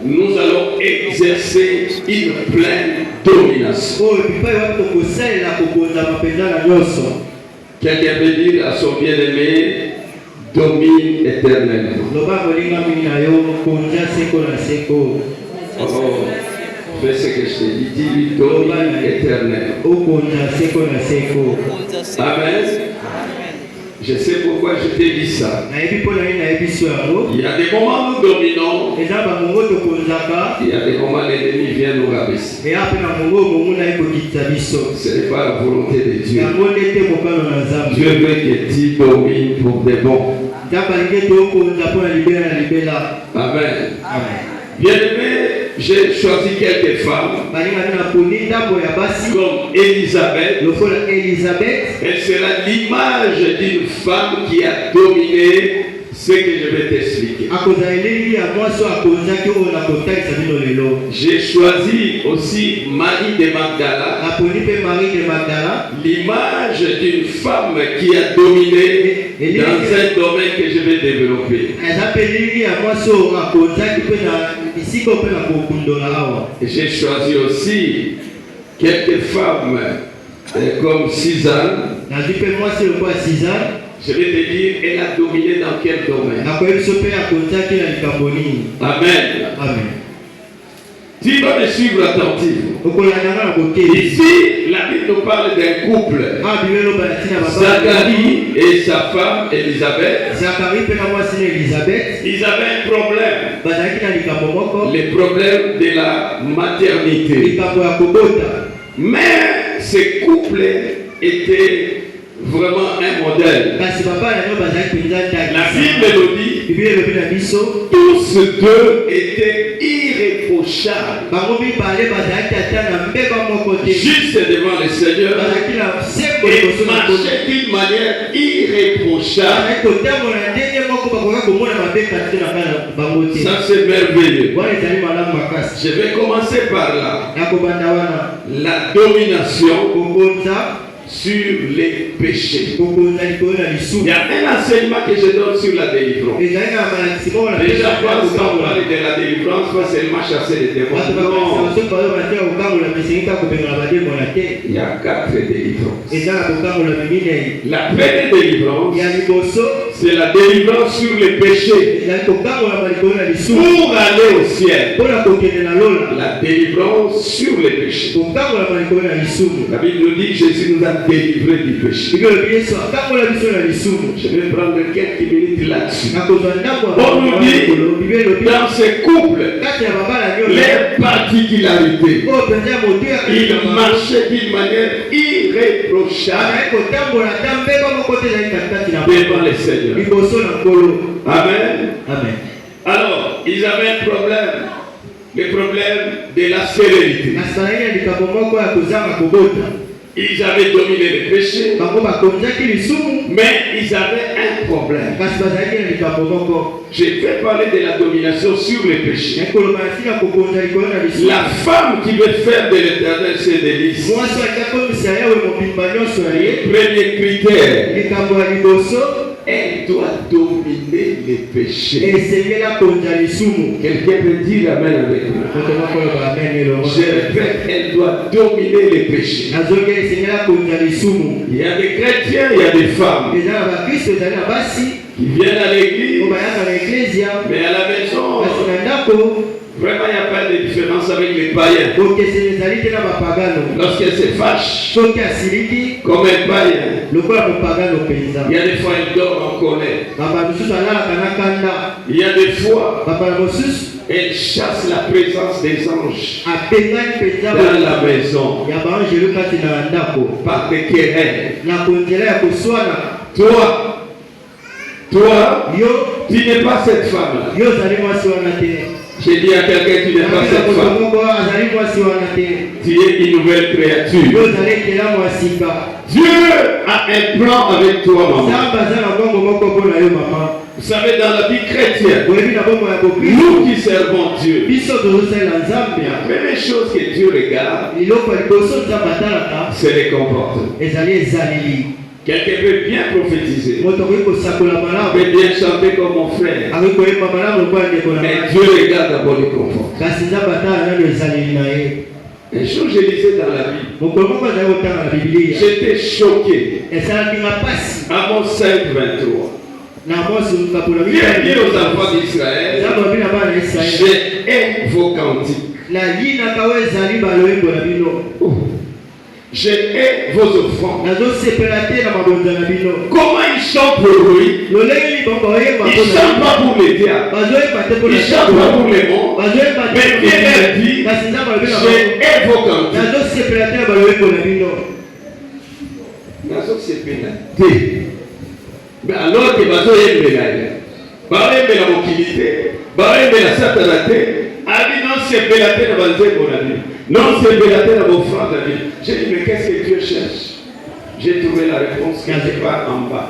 nous allons exercer une pleine domination. Quelqu'un peut dire à son bien-aimé, domine éternellement. Fais ce que je te dis, dis-lui domine éternellement. Amen. Je sais pourquoi je t'ai dit ça. Il y a des moments où nous dominons. Il y a des moments où l'ennemi vient nous rabaisser. Ce n'est pas la volonté de Dieu. Dieu veut que tu domines pour des bons. Amen. Bien-aimé, j'ai choisi quelques femmes comme Élisabeth. Elle sera l'image d'une femme qui a dominé ce que je vais t'expliquer. J'ai choisi aussi Marie de Magdala, l'image d'une femme qui a dominé dans un domaine que je vais développer. J'ai choisi aussi quelques femmes comme Suzanne. Je vais te dire, elle a dominé dans quel domaine? Amen. Amen. Tu vas me suivre attentivement. Ici, la Bible nous parle d'un couple. Zacharie et sa femme Élisabeth. Ils avaient un problème. Le problème de la maternité. Mais ce couple était vraiment un modèle. La Bible nous dit, tous deux étaient irréprochables. Juste devant le Seigneur, et marchaient d'une manière irréprochable. Ça c'est merveilleux. Je vais commencer par là. La domination sur les péchés. Il y a un enseignement que je donne sur la délivrance. Déjà, quand on parle de la délivrance, pas seulement chasser les démons. Non. Il y a 4 délivrances. La première délivrance, c'est la délivrance sur les péchés. Pour aller au ciel. La délivrance sur les péchés. La Bible nous dit que Jésus nous a délivré du péché. Je vais prendre quelques minutes là-dessus. On nous dit dans ce couple les particularités. Il marchait d'une manière irréprochable devant le Seigneur. Amen. Amen. Alors, ils avaient un problème. Le problème de la sérénité. Ils avaient dominé le péché, mais ils avaient un problème. Je vais parler de la domination sur le péché. La femme qui veut faire de l'Éternel ses délices. Premier critère, elle doit dominer les péchés. Quelqu'un peut dire amen avec moi. Je répète, elle doit dominer les péchés. Il y a des chrétiens, il y a des femmes qui viennent à l'église, mais à la maison, vraiment il n'y a pas de différence avec les païens. Lorsqu'elle se fâche comme un païen, il y a des fois elle dort en colère. Il y a des fois elle chasse la présence des anges dans la maison par des querelles. Toi, tu n'es pas cette femme-là. J'ai dit à quelqu'un, tu n'es pas cette femme. Tu es une nouvelle créature. Dieu a un plan avec toi, maman. Vous savez, dans la vie chrétienne, nous qui servons Dieu, la première chose que Dieu regarde, c'est les comportements. Quelqu'un peut bien prophétiser, peut bien chanter comme mon frère, mais Dieu regarde d'abord les comportements. lisais dans la Bible, j'étais choqué. Amos 5:23. Viens dire aux enfants d'Israël, je hais vos cantiques. Je hais vos offrandes. Comment ils chantent pour lui? Ils ne chantent pas pour les diables. Ils ne chantent pas pour les mondes. Mais Dieu leur dit, je hais vos cantiques. Mais alors que bazo yembela la mokilité, la satanate, abi non c'est belaté na banze bonami. Non c'est belaté na bofrande na vie. J'ai dit mais qu'est-ce que Dieu cherche? J'ai trouvé la réponse quelque part en bas.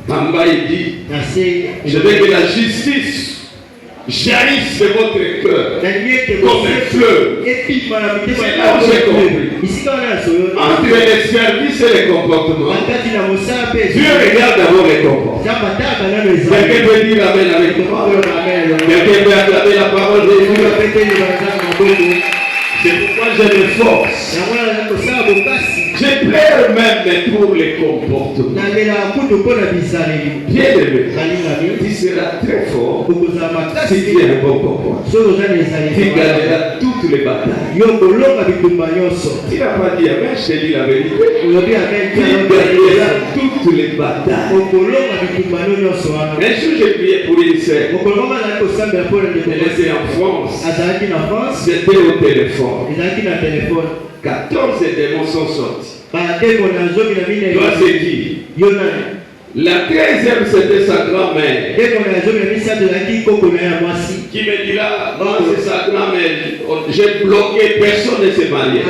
En bas il dit, je veux que la justice jaillisse de votre cœur comme un fleuve. C'est là où j'ai compris. Entre les services et les comportements, Dieu regarde d'abord les comportements. Quelqu'un peut dire amen avec moi. Quelqu'un peut acclamer la parole de Dieu. C'est pourquoi je me force. Je pleure même pour les comportements. Bien aimé, tu seras très fort si tu es un bon comportement. Tu gagneras toutes les batailles. Tu n'as pas dit amen, je te dis la vérité. Tu gagneras toutes les batailles. Un jour j'ai prié pour une sœur. Elle était en France. C'était au téléphone. 14 démons sont sortis. Toi c'est qui? La 13e c'était sa grand-mère. Qui me dit là, moi c'est sa grand-mère. J'ai bloqué, personne ne s'est marié.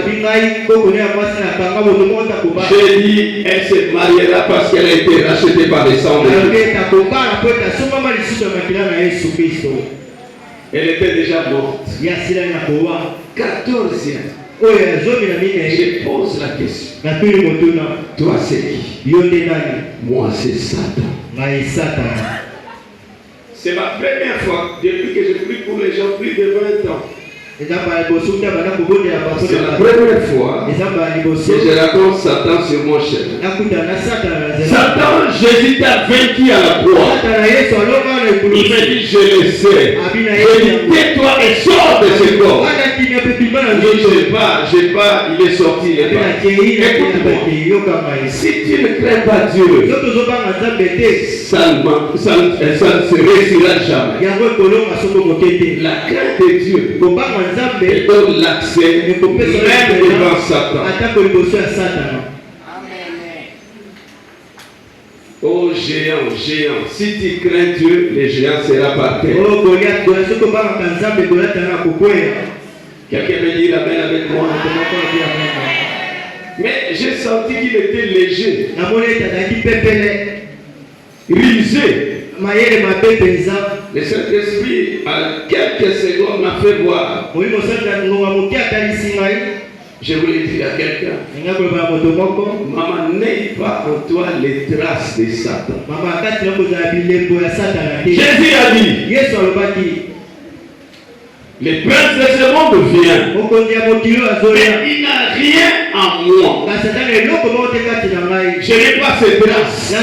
J'ai dit, elle se mariera parce qu'elle a été rachetée par les sangs de Jésus. Elle était déjà morte. 14e. Je pose la question. Toi c'est qui? Moi c'est Satan. C'est ma première fois depuis que je prie pour les gens plus de 20 ans. C'est la première fois que je raconte Satan sur mon chemin. Satan, Jésus t'a vaincu à la croix. Il me dit, je le sais. Je dis, tais-toi et sors de ce corps. Je pas, il est sorti. Écoute-moi. Si tu ne crains pas Dieu, ça ne se réussira jamais. La crainte de Dieu donne l'accès même devant Satan. Oh géant, si tu crains Dieu, les géants seront par terre. Quelqu'un me dit amen avec moi. Mais j'ai senti qu'il était léger, risé. Le Saint-Esprit, à quelques secondes, m'a fait voir. Je voulais dire à quelqu'un, maman, n'aie pas en toi les traces de Satan. Jésus a dit, les princes de ce monde viennent, mais il n'a rien en moi. Je n'ai pas ces traces.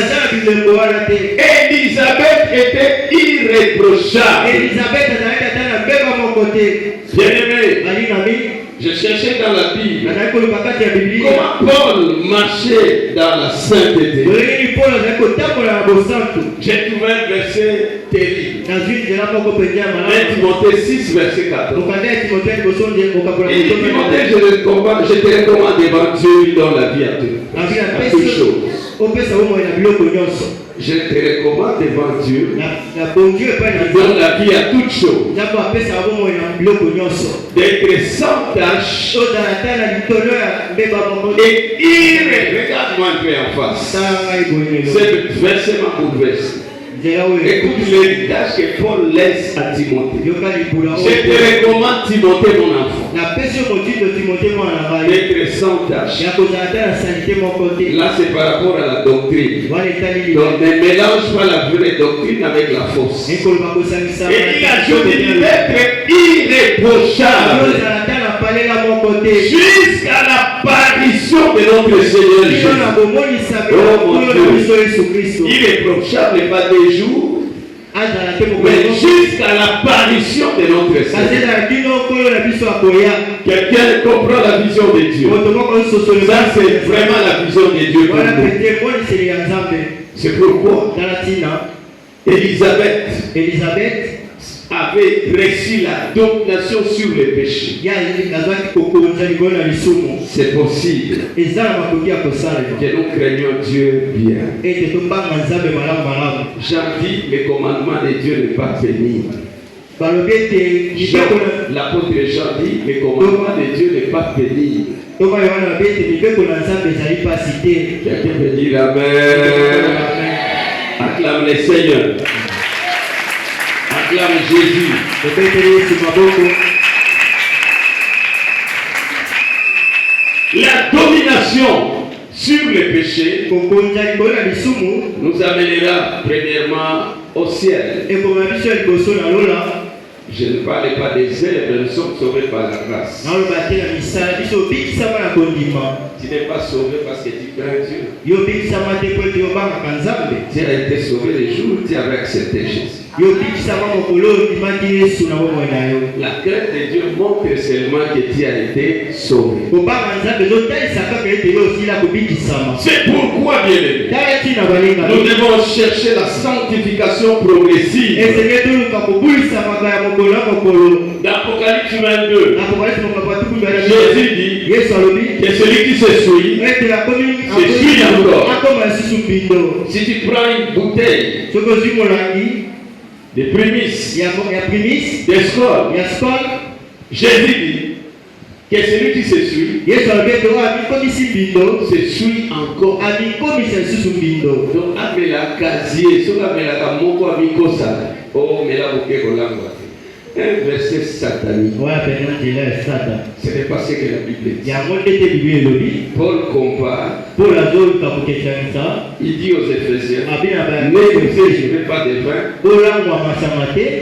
Élisabeth était irréprochable. Bien-aimé, je cherchais dans la Bible comment Paul marchait dans la sainteté. J'ai trouvé un verset terrible. 1 Timothée 6, verset 14. Et Timothée, je te recommande devant Dieu, il donne la vie à toutes choses. Je te recommande devant Dieu, il donne la vie à toutes choses, d'être sans tâche et regarde-moi un peu en face. C'est verset m'a bouleversé. Écoute l'héritage que Paul laisse à Timothée. Je te recommande Timothée, mon enfant, d'être sans tâche. Là c'est par rapport à la doctrine. Donc ne mélange pas la vraie doctrine avec la fausse. Et il ajoute d'être irréprochable. jusqu'à l'apparition de notre Seigneur Jésus. Oh mon Dieu, irréprochable pas des jours, mais jusqu'à l'apparition de notre Seigneur. Quelqu'un comprend la vision de Dieu. Ça, c'est vraiment la vision de Dieu pour nous. C'est pourquoi Élisabeth avait reçu la domination sur les péchés. C'est possible que nous craignons Dieu bien. Jean dit, les commandements de Dieu n'est pas pénible. L'apôtre Jean dit, les commandements de Dieu n'est pas pénible. Quelqu'un peut dire Amen. Acclame le Seigneur. Acclame Jésus. La domination sur les péchés nous amènera premièrement au ciel. Je ne parle pas des œuvres, nous sommes sauvés par la grâce. Tu n'es pas sauvé parce que tu crains Dieu. Tu as été sauvé le jour où tu avais accepté Jésus. La crainte de Dieu montre seulement que tu as été sauvé. C'est pourquoi, bien-aimé, nous devons chercher la sanctification progressive. D'Apocalypse 22, Jésus dit que celui qui se suit encore. Si tu prends une bouteille de prémices, des scoles, Jésus dit que celui qui se suit encore. Donc, avec la casier, sur la moko amikosa, oh, mais la bouquet kolangwa. Un verset satanique. Ce n'est pas ce que la Bible dit. Paul compare. Il dit aux Éphésiens, ne pas de vin,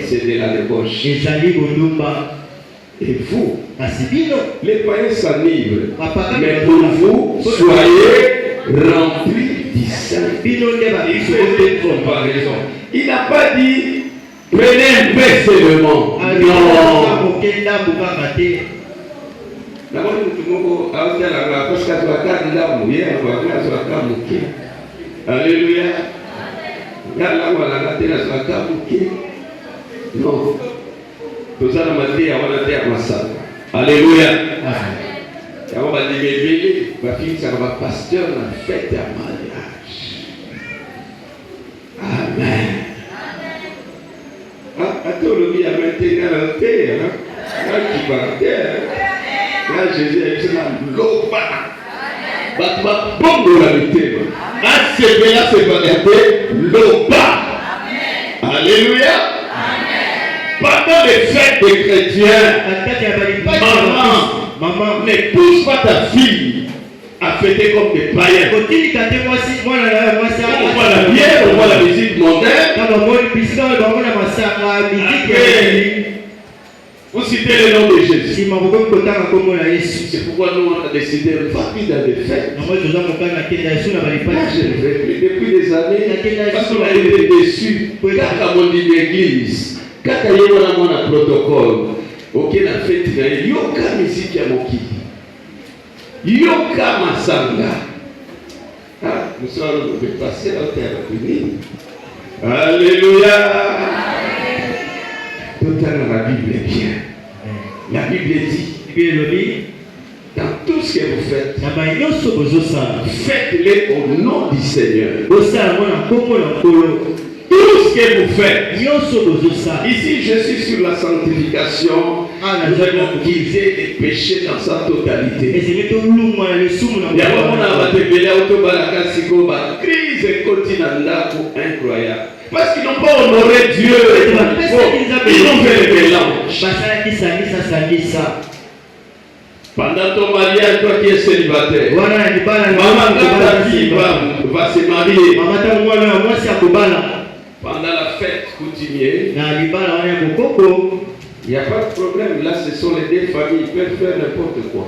c'est de la débauche. Et vous, les païens s'enivrent, mais pour vous, soyez remplis du Saint. Il fait des comparaisons. Il n'a pas dit prenez un peu seulement. Alléluia. Non. Tout ça, alléluia. On va libérer, ma fille, ça va pasteur, la fête à mariage. Amen. Attends, le vie a maintenant la terre. Quand tu vas à terre, quand Jésus est là, l'eau va. Bon, la vérité. À ce là c'est pas la terre, l'eau va. Alléluia. Pendant les fêtes des chrétiens, maman, ne pousse pas ta fille à fêter comme des païens. On voit la bière, on voit la musique mondaine. Vous citez le nom de Jésus. C'est pourquoi nous on a décidé de ne pas vivre dans des fêtes. Depuis des années, parce qu'on a été déçus. Quand on dit l'église, quand il y a un protocole, auquel a fait yoka musique ya mokili, yoka masanga. Nous sommes passés à terre bénie. Alléluia. Tout à l'heure, la Bible est bien. La Bible dit, dans tout ce que vous faites, faites-le au nom du Seigneur. Tout ce que vous faites. Ici, je suis sur la sanctification. Nous allons quitter les péchés dans sa totalité. Crise incroyable. Parce qu'ils n'ont pas honoré Dieu. Ils ont fait le mélange. Pendant ton mariage, toi qui es célibataire, maman, quand ta fille va se marier, pendant la fête coutumière, Il n'y a pas de problème. Là, ce sont les deux familles. Ils peuvent faire n'importe quoi.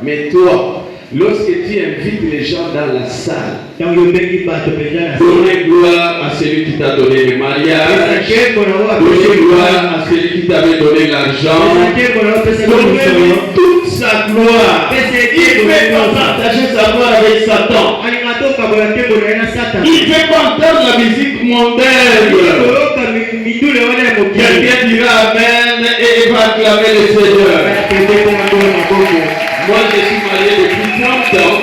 Mais toi, lorsque tu invites les gens dans la salle, donnez gloire à celui qui t'a donné le mariage, donnez gloire à celui qui t'avait donné l'argent, donnez-lui toute sa gloire. Il ne veut pas partager sa gloire avec Satan. Il ne veut pas entendre la musique mondaine. Quelqu'un dira Amen et il va acclamer le Seigneur. Moi, je suis marié depuis 30 ans.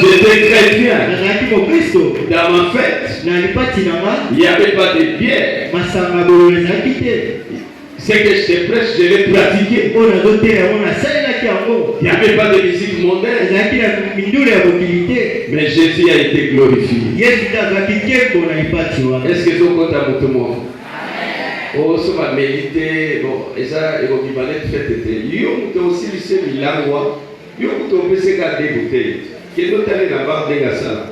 J'étais chrétien. Dans ma fête, il n'y avait pas de bière. Ce que je prêche, je l'ai pratiqué. Il n'y avait pas de musique mondaine. Mais Jésus a été glorifié. Est-ce que vous comptez à mon monde? Oh, ça va méditer. Bon, et ça, et vous qui valez de fête. Il y a aussi le seul milagro. Il y a aussi des bouteilles. Qui est noté là-bas de la salle.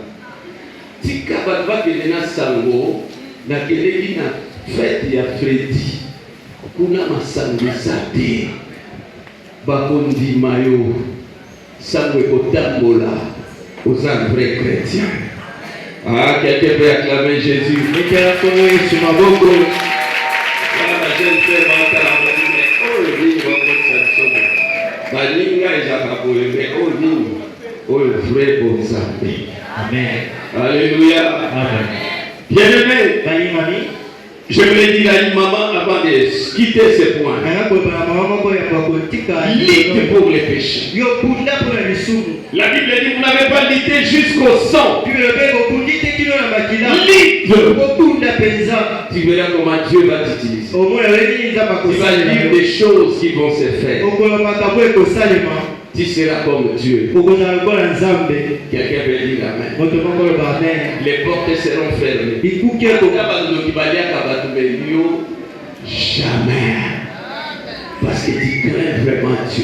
Si Kabadva qui est dans Sango, na keleki na fête ya Freddy. Kuna masango sate. Bakondi mayo. Sango ekotambola. Aux vrais chrétiens. Ah, quelqu'un peut acclamer Jésus. Et quelqu'un peut sur ma bouche. Amen. Alléluia. Bien-aimé, je voulais dire à une maman avant de quitter ce point. Lutte pour les péchés. La Bible dit vous n'avez pas lutté jusqu'au sang. Lutte. Tu verras comment Dieu va t'utiliser. Tu vas dire des choses qui vont se faire. Tu seras comme Dieu. Quelqu'un veut dire Amen. Les portes seront fermées. Jamais. Parce que tu crains vraiment Dieu.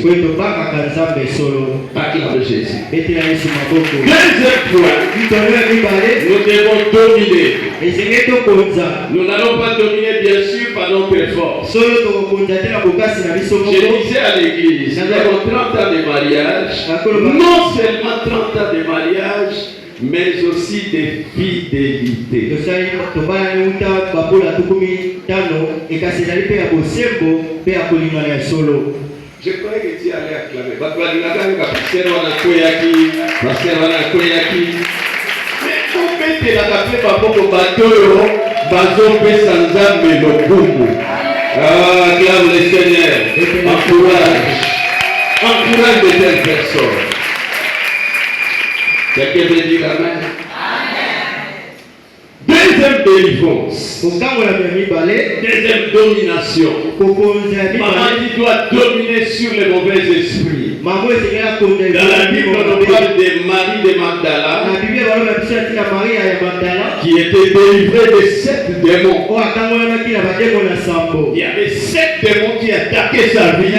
Acclame Jésus. Deuxième point, nous devons dominer. Nous n'allons pas dominer bien sûr par notre force. Je disais à l'église, nous avons 30 ans de mariage, non seulement 30 ans de mariage, mais aussi de fidélité. Je croyais que tu allais acclamer. Mais on peut la café pour bateau, bateau sans âme et le boum. Ah, acclame le Seigneur. Encourage de telles personnes. Quelqu'un veut dire Amen. Deuxième délivrance. Deuxième domination. Maman, tu dois dominer sur les mauvais esprits. Dans la Bible, on parle de Marie de Magdala qui était délivrée de 7 démons. Il y avait 7 démons qui attaquaient sa vie.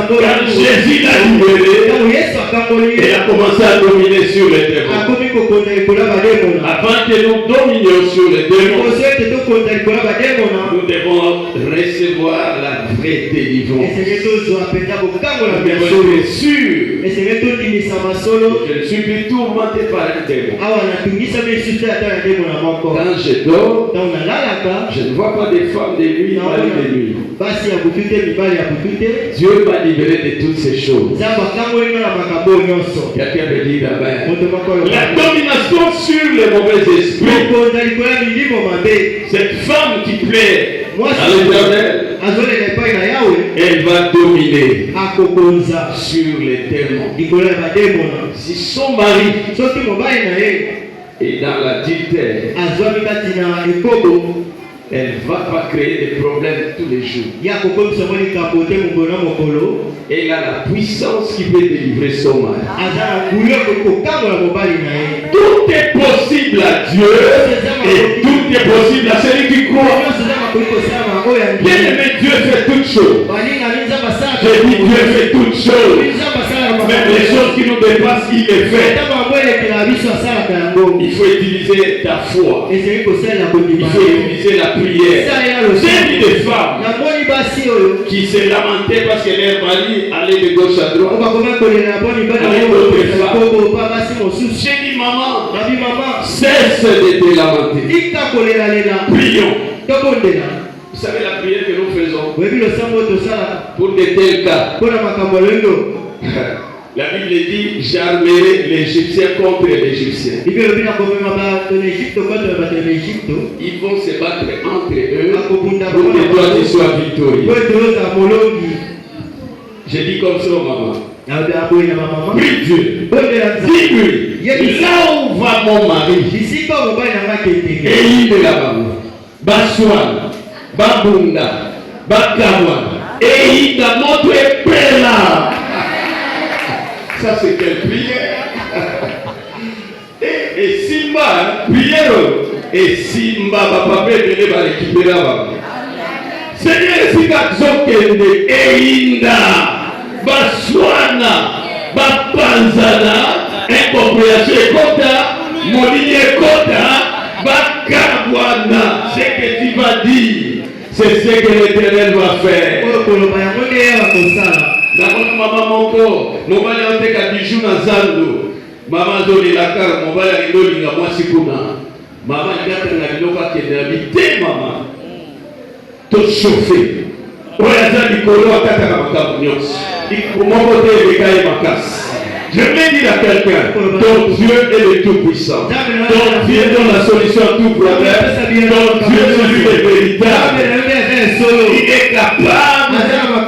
Quand Jésus l'a libéré, il a commencé à dominer sur les démons. Avant que nous dominions sur les démons, nous devons recevoir la vraie délivrance. Je suis sûr. Je ne suis plus tourmenté par un démon. Quand je dors, je ne vois pas des femmes de nuit, mari de nuit. Dieu m'a libéré de toutes ces choses. Quelqu'un me dit Amen. La domination sur les mauvais esprits. Cette femme qui plaît à l'Éternel, elle va dominer sur les démons. Si son mari est dans l'adultère, elle ne va pas créer des problèmes tous les jours. Elle a la puissance qui peut délivrer son mari. Tout est possible à Dieu et tout est possible à celui qui croit. Bien aimé, Dieu fait toutes choses. J'ai dit Dieu fait toutes choses. Même les choses qui nous dépassent, il les fait. Il faut utiliser ta foi. Il faut utiliser la prière. J'ai vu des femmes qui se lamentaient parce que leur mari allait de gauche à droite. J'ai dit maman, cesse de te lamenter. Prions. Vous savez la prière que nous faisons pour de tels cas. La Bible dit j'armerai l'Égyptien contre l'Égyptien. Ils vont se battre entre eux pour que toi tu sois victorieux. J'ai dit comme ça, maman. Prie Dieu. Dis-lui, là où va mon mari, et il est là-bas. Baswan, Babunda, Bakawan, et il a montré Pela. Ça c'est quelle prière? Et Simba, prière. Et Simba, papa, venez va récupérer. Seigneur, si Kazokende, Einda, Baswana, Bapanzana, incompréhension Kota, Moline Kota, Bakabwana, ce que tu vas dire, c'est ce que l'Éternel va faire. D'abord, maman moko, mobali oteka bijou na zando. Maman zoli la kar, mobali ngoli nga mwasi kuna. Maman ngata na biloko akende na bite maman. To chauffer. Oya za likolo akata ka makambo nyonso. Ikomoko te bekaye makasi. Je vais dire à quelqu'un, ton Dieu est le Tout-Puissant. Ton Dieu donne la solution à tout problème. Ton Dieu est lui le véritable. Il est capable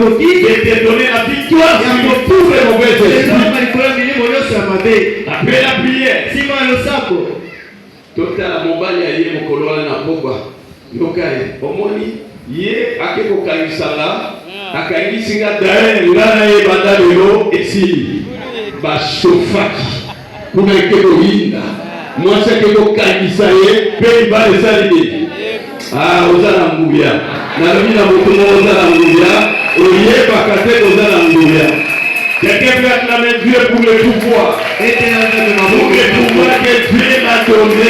de te donner la victoire sur tous les mauvais esprits. Après la prière, totala mobali aye mokolo wana na pokwa. Yokaye, omoni ye akeko kanisala, akangisinga dae ngana ye bandalelo esili. Bashofaki kuna ekeko hinda mwasi akeko kanisa ye pe ibale salide ozala nguya nalobi na moto moko ozala nguya oyebaka te ozala nguya. Quelqu'un peut acclamer Dieu pour le pouvoir. Pour le pouvoir que Dieu m'a donné.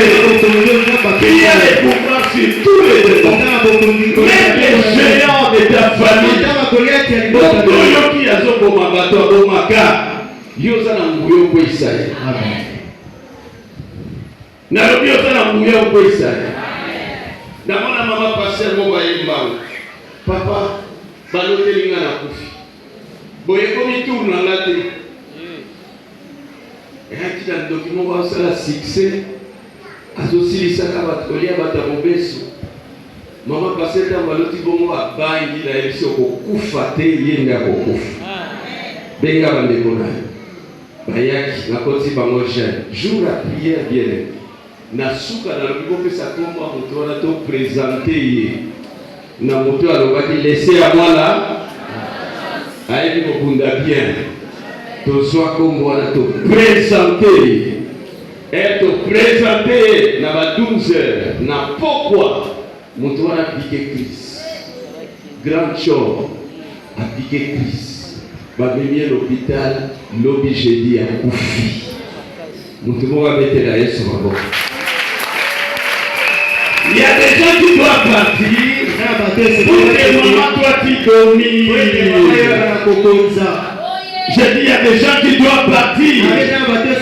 Il y a les pouvoirs sur tous les états. Même les géants de ta famille. Oyoki azoboma bato abomaka. Yoza na nguyo kwa Isaïe. Amen. Na lobi yoza na nguyo kwa Isaïe. Na mona mama passer mo ba yemba. Papa, balote linga na kufi. Boye komi tour na ngate. Ati na document ba sala succès. Azosili saka batolia batamobeso. Mama passer ta baloti bongo abangi la yeso ko kufa te yenga ko kufa. Benga bande kona. Bayaki na koti bango jeune jour la prière bien na suka na lobi ko sa komba moto na to présenter na moto alobaki laisser à moi là ayi ko bunda bien to soit comme moi to présenter et to présenter na ba 12 heures na pourquoi moto a piqué Christ grand chose a piqué Christ. Babemie l'hôpital, l'objet dit à Koufi. Nous devons mettre la haie sur ma boque. Il y a des gens qui doivent partir. Pour que maman toi tu domines. J'ai dit il y a des gens qui doivent partir.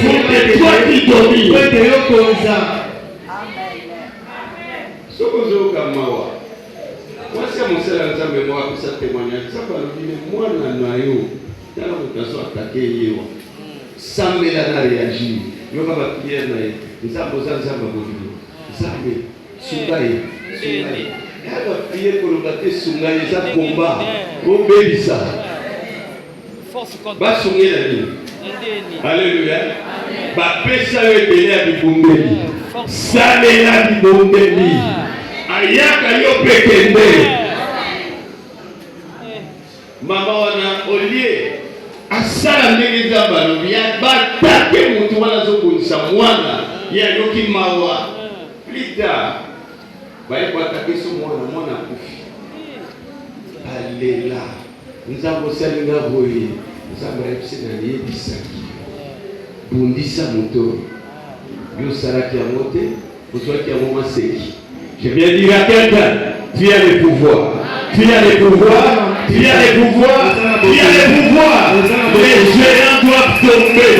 Pour que toi tu domines. Sokozo Kamawa. Moi c'est mon seul ensemble moi pour ça témoignage. Ça va le dire moi na noyau. Dans la vocation attaquée hier. Sans mélanger réagir. Yo ka ba prière na ye. Nzambo nzambo bovido. Nzambe sungaye. Sungaye. Ya ba prière pour le battre sungaye ça combat. Ko bebisa. Force contre. Ba sungaye la vie. Alléluia. Ba pesa yo ebele ya bibumbeli. Salela bibumbeli. Ayaka yo pekende. Mama wana olie asala ndenge za balobi ya batake mutu wana zokonisa mwana ya yoki mawa plita baye batake so mwana kufi alela Nous avons salué la voie. Nous avons réussi bundisa moto. Yo sala qui a monté, vous soyez qui a moment séki. Je viens dire à quelqu'un, tu as le pouvoir. Tu as le pouvoir. Tu as le pouvoir. Tu as le pouvoir. Les géants doivent tomber.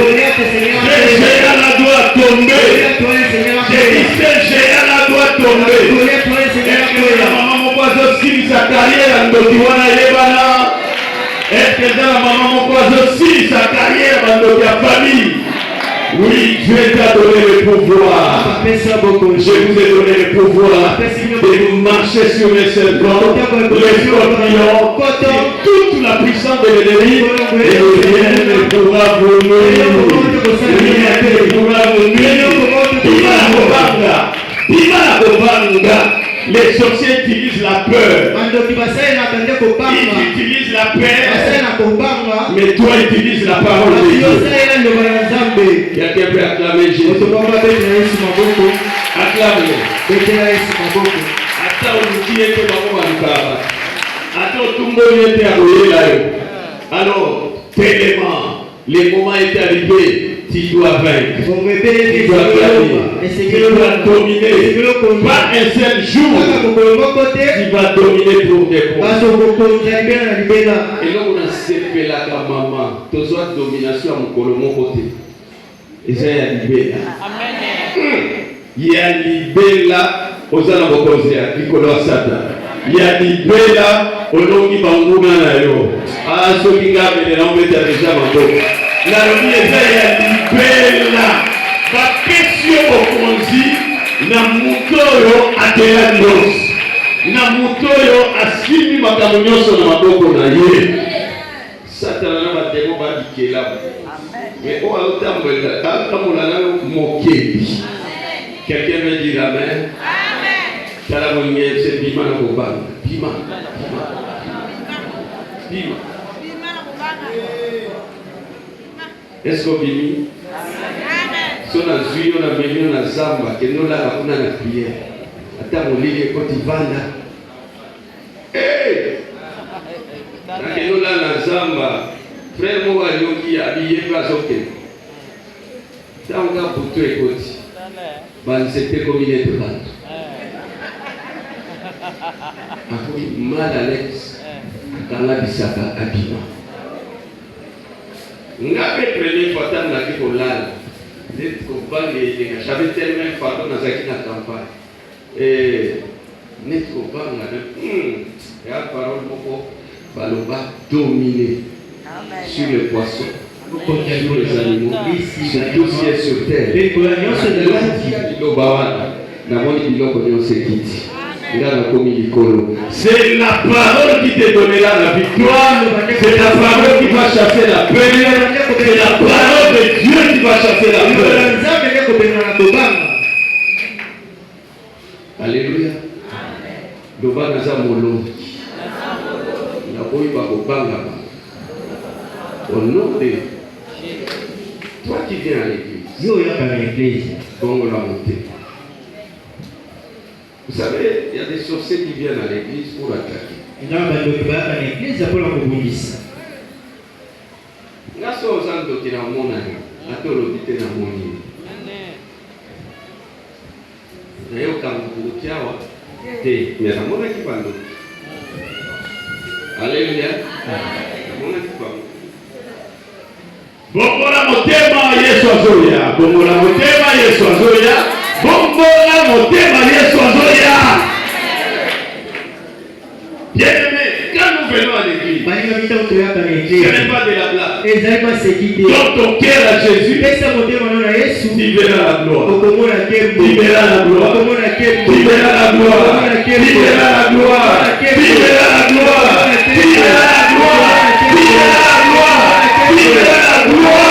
Les géants doivent tomber. J'ai dit ces géants doivent tomber. Et la maman mon poisson si sa carrière en dokiwana yebana. Est-ce que la maman mon poisson si sa carrière en dokia famille? Oui, Dieu t'a donné le pouvoir. Je vous ai donné le pouvoir de marcher sur les serpents, les scorpions, toute la puissance de l'ennemi. Et rien ne pourra vous nuire. Rien ne pourra vous nuire. Viva la Kobanga. Les sorciers utilisent la peur. Ils utilisent la paix. Mais toi utilises la parole de Dieu. Quelqu'un peut acclamer Jésus. Acclame-le. Attends, on dit que alors, tellement, les moments étaient arrivés. Tu dois vaincre, tu dois gagner, tu dois dominer. Pas un seul jour, tu vas dominer pour des comptes. Et là, on a séparé la maman. Tu as domination à mon côté. Et ça, il y a il y a libella aux anabokosé à Nicolas Satan. Il y a libella au nom qui banguna na yo. Ah, ceux qui gardent les noms déjà mando. La robi est libella. La question au konzi na mutoyo atela nos. Na mutoyo asimi makamunyoso na maboko na ye. Satan na batemo ba dikela. Mais on a autant moqué. Quelqu'un veut dire Amen. Amen. C'est Bima na Bobang. Bima. Est-ce qu'on bimi? Si on a vu, on a venu, on a zamba, que nous là, on a la prière. Attends, on lit quand il va là. Hey! Que nous là, la zamba. Frère moi qui a habillé pas ok. Ça on a pour toi écoute. Ben c'était comme il est devant. Après mal à l'aise. Dans la bisaka abima. Ngabe premier fois tant la qui là. D'être combat les j'avais tellement fardeau dans la campagne. Et net combat là. Et à parole moko baloba dominer. Sur les poissons, sur les animaux, sur tout ce qui est sur terre. C'est la parole qui te donnera la victoire. C'est la parole qui va chasser la peur. C'est la parole de Dieu qui va chasser la peur. Alléluia. Au nom de toi qui viens à l'église, bon, on l'a monté. Vous savez, il y a des sorciers qui viennent à l'église pour attaquer. Alléluia. Bongola motema Yesu azoya. Bongola motema Yesu azoya. Bongola motema Yesu azoya. Bien-aimé, quand nous venons à l'église, ce n'est pas de la blague. Dans ton cœur à Jésus, tu verras la gloire. Tu verras la gloire. Tu verras la gloire. Tu verras la gloire. Tu verras la gloire. Tu verras la gloire. Tu verras la gloire. Tu verras la gloire.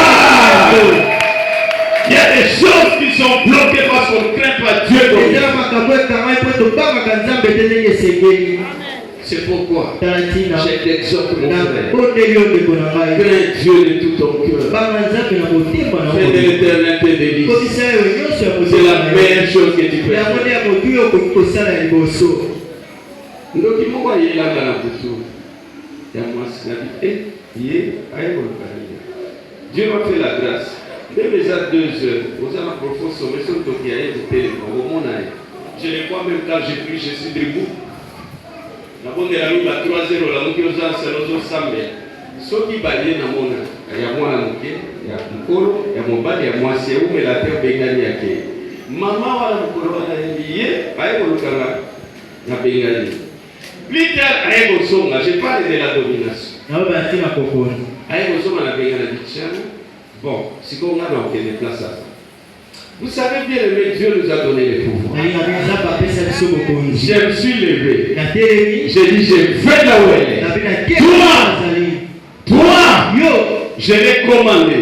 Il y a des choses qui sont bloquées parce qu'on craint pas Dieu. C'est pourquoi je t'exhorte mon frère. Crains Dieu de tout ton cœur. Fais de l'éternel tes délices. C'est la meilleure chose que tu peux faire. Nous qui m'ont voyé là dans la bouture. Il y a moi grâce. Dieu m'a fait la grâce. Même les à 2 heures, aux amas profonds sommet sur le qui a été au monde. Je les vois même quand j'ai pris, je suis debout. La bonne est à 3 heures, la moquée aux ans, c'est l'autre samedi. Ce qui balaye dans mon âge, il y a moi la moquée, il y a mon colo, il y a mon bal, il y a moi, c'est où, mais la terre bengani à qui. Maman, voilà mon colo, elle a lié, elle a le bengani. Plus tard, elle a le son, j'ai parlé de la domination. Elle a le son, elle a bengani. Bon, si on a donc des places à ça. Vous savez bien, Dieu nous a donné les pouvoirs. Je me suis levé. J'ai dit, je vais là où elle est. Toi, je l'ai commandé.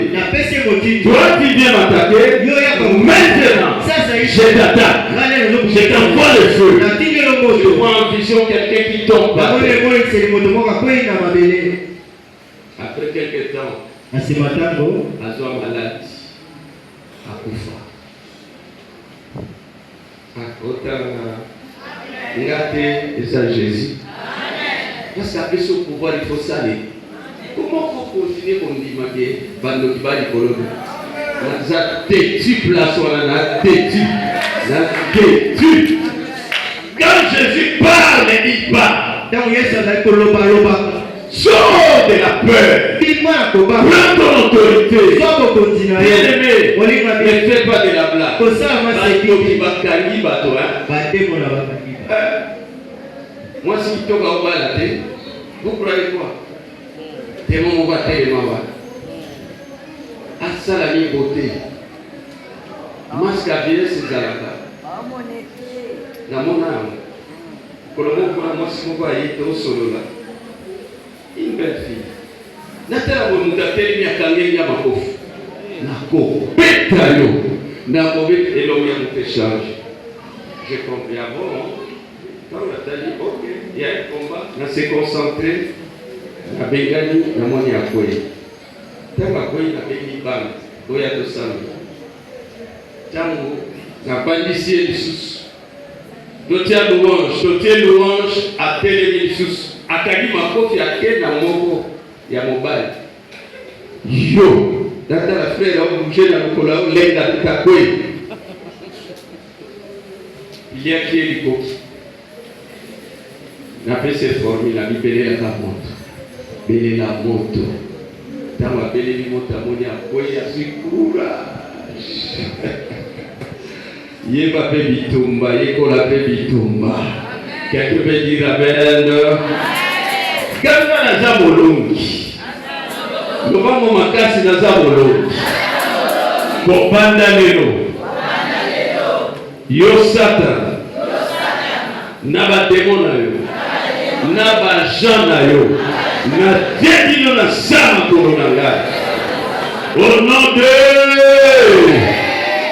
Toi, tu viens m'attaquer. Maintenant, je t'attaque. Je t'envoie le feu. Je vois en vision quelqu'un qui tombe. Après quelques temps, Azoa malade, akufa. Autant ngate et ça Jésus. Parce qu'après ce pouvoir, il faut saler. Comment faut continuer comme dit Magué, bando qui va du colonne. Ça têtu place on a têtu. Ça têtu. Quand Jésus parle, il parle. Donc il y a ça loba. Sors de la peur. Prends ton autorité. Bien-aimé, ne fais pas de la blague. Moi, si tu as vous croyez quoi? T'es mon bataille de ma Assalami beauté. Masque à bien, c'est Zalaka. Dans mon âme. Quand moi, si vous voyez, tu es au solo là. Une belle fille. Nathalie Moutatelli a calmé ya makof. Nako. Pétayo. Nako et l'homme a fait charge. J'ai compris avant. Quand Nathalie, ok, il y a un combat. On s'est concentré. Na Bengani, na moni à quoi. Tant à quoi na Bengani bang. Oya de sang. Tango. Na bandisi et sous. Dotia louange à télé sous. Akadi makofi ake na moko ya mobile. Yo, data la frère au bouger na kola au lenda tukakwe. Il y a qui est l'ikoki. Na pese formule la bibele la montre. Bele la moto. Tama bele li moto amoni akwe ya sikura. Yeba pe bitumba, yekola pe bitumba. Quelqu'un peut dire Amen. Quand on a Zamolongi, nous avons ma casse dans Zamolongi. Pour Bandanelo, Yo Satan, Naba démon na yo, Naba Jean na yo, na Dieu na Sama Koronanga. Au nom de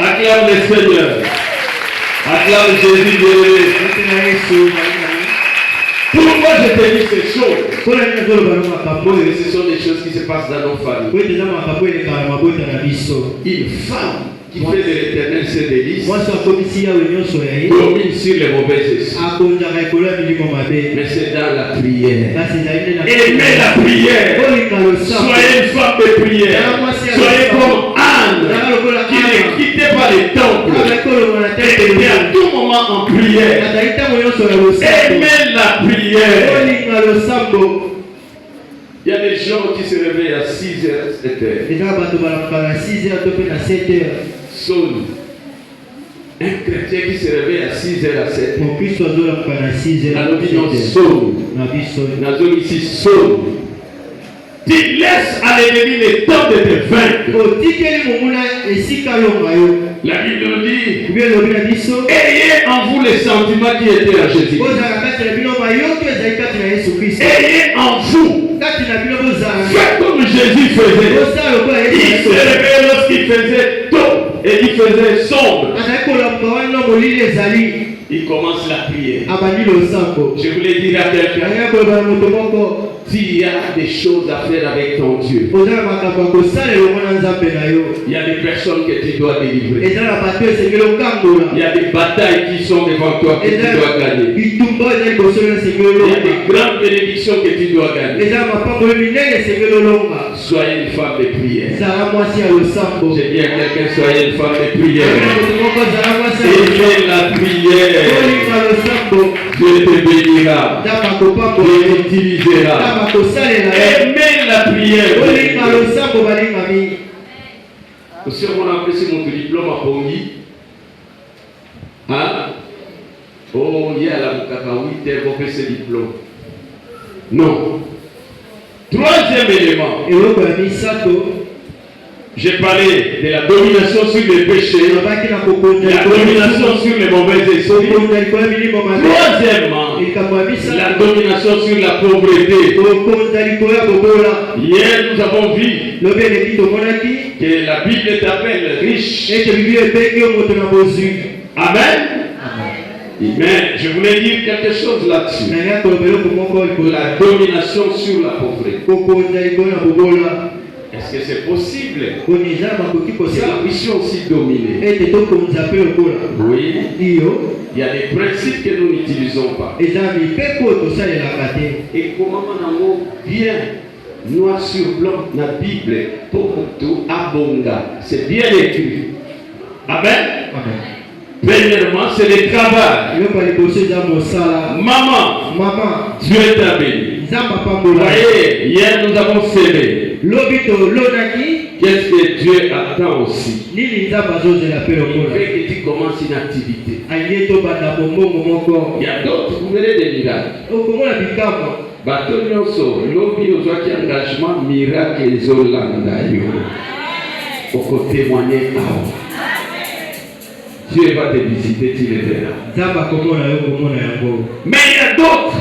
acclame le Seigneur. Acclame Jésus de pourquoi je te dis ces choses? Ce sont des choses qui se passent dans nos familles. Une femme qui fait de l'éternel ses délices domine sur les mauvais esprits. Mais c'est dans la prière. Aimez la prière. Soyez une femme de prière. Soyez comme Anne qui ne quittait pas les temples. Et était à tout moment en prière. Aimez la prière. Il y a des gens qui se réveillent à 6h, 7h. Saul. Un chrétien qui se réveille à 6h, à 7h. La l'opinion Saul. La zone ici Saul. Tu laisses à l'ennemi le temps de te vaincre. La Bible dit, ayez en vous les sentiments qui étaient à Jésus. Ayez en vous. Faites comme Jésus faisait. Il se réveillait lorsqu'il faisait tôt et il faisait sombre. Il commence la prière. Je voulais dire à quelqu'un, s'il y a des choses à faire avec ton Dieu, il y a des personnes que tu dois délivrer. Il y a des batailles qui sont devant toi que tu dois gagner. Il y a des grandes bénédictions que tu dois gagner. Soyez une femme de prière. J'ai dit à quelqu'un, soyez une femme de prière. Aimez la prière. Dieu te bénira. Dieu t'utilisera. Aimez la prière. Aussi, on a apprécié mon diplôme à Pongi. Hein? Oh, il y a la Mukaka 8 heures pour faire ce diplôme. Non. Troisième élément. J'ai parlé de la domination sur les péchés, la domination sur les mauvais esprits. Troisièmement, la domination sur la pauvreté. Hier, nous avons vu que la Bible t'appelle riche. Amen. Mais je voulais dire quelque chose là-dessus. La domination sur la pauvreté. Est-ce que c'est possible? C'est la mission aussi dominer. Oui. Il y a des principes que nous n'utilisons pas. Et comment on a bien noir sur blanc dans la Bible pour tout abonda. C'est bien écrit. Amen. Premièrement, c'est le travail. Maman, Dieu t'a béni. Voyez, hier nous avons sémé. Qu'est-ce que Dieu attend aussi? Il veut que tu commences une activité. Il y a d'autres, vous verrez des miracles. Bateau nyonso, lobi ozwaki engagement miracle ezolanda yo. Oko témoigner awa. Dieu va te visiter, tu le verras. Mais il y a d'autres.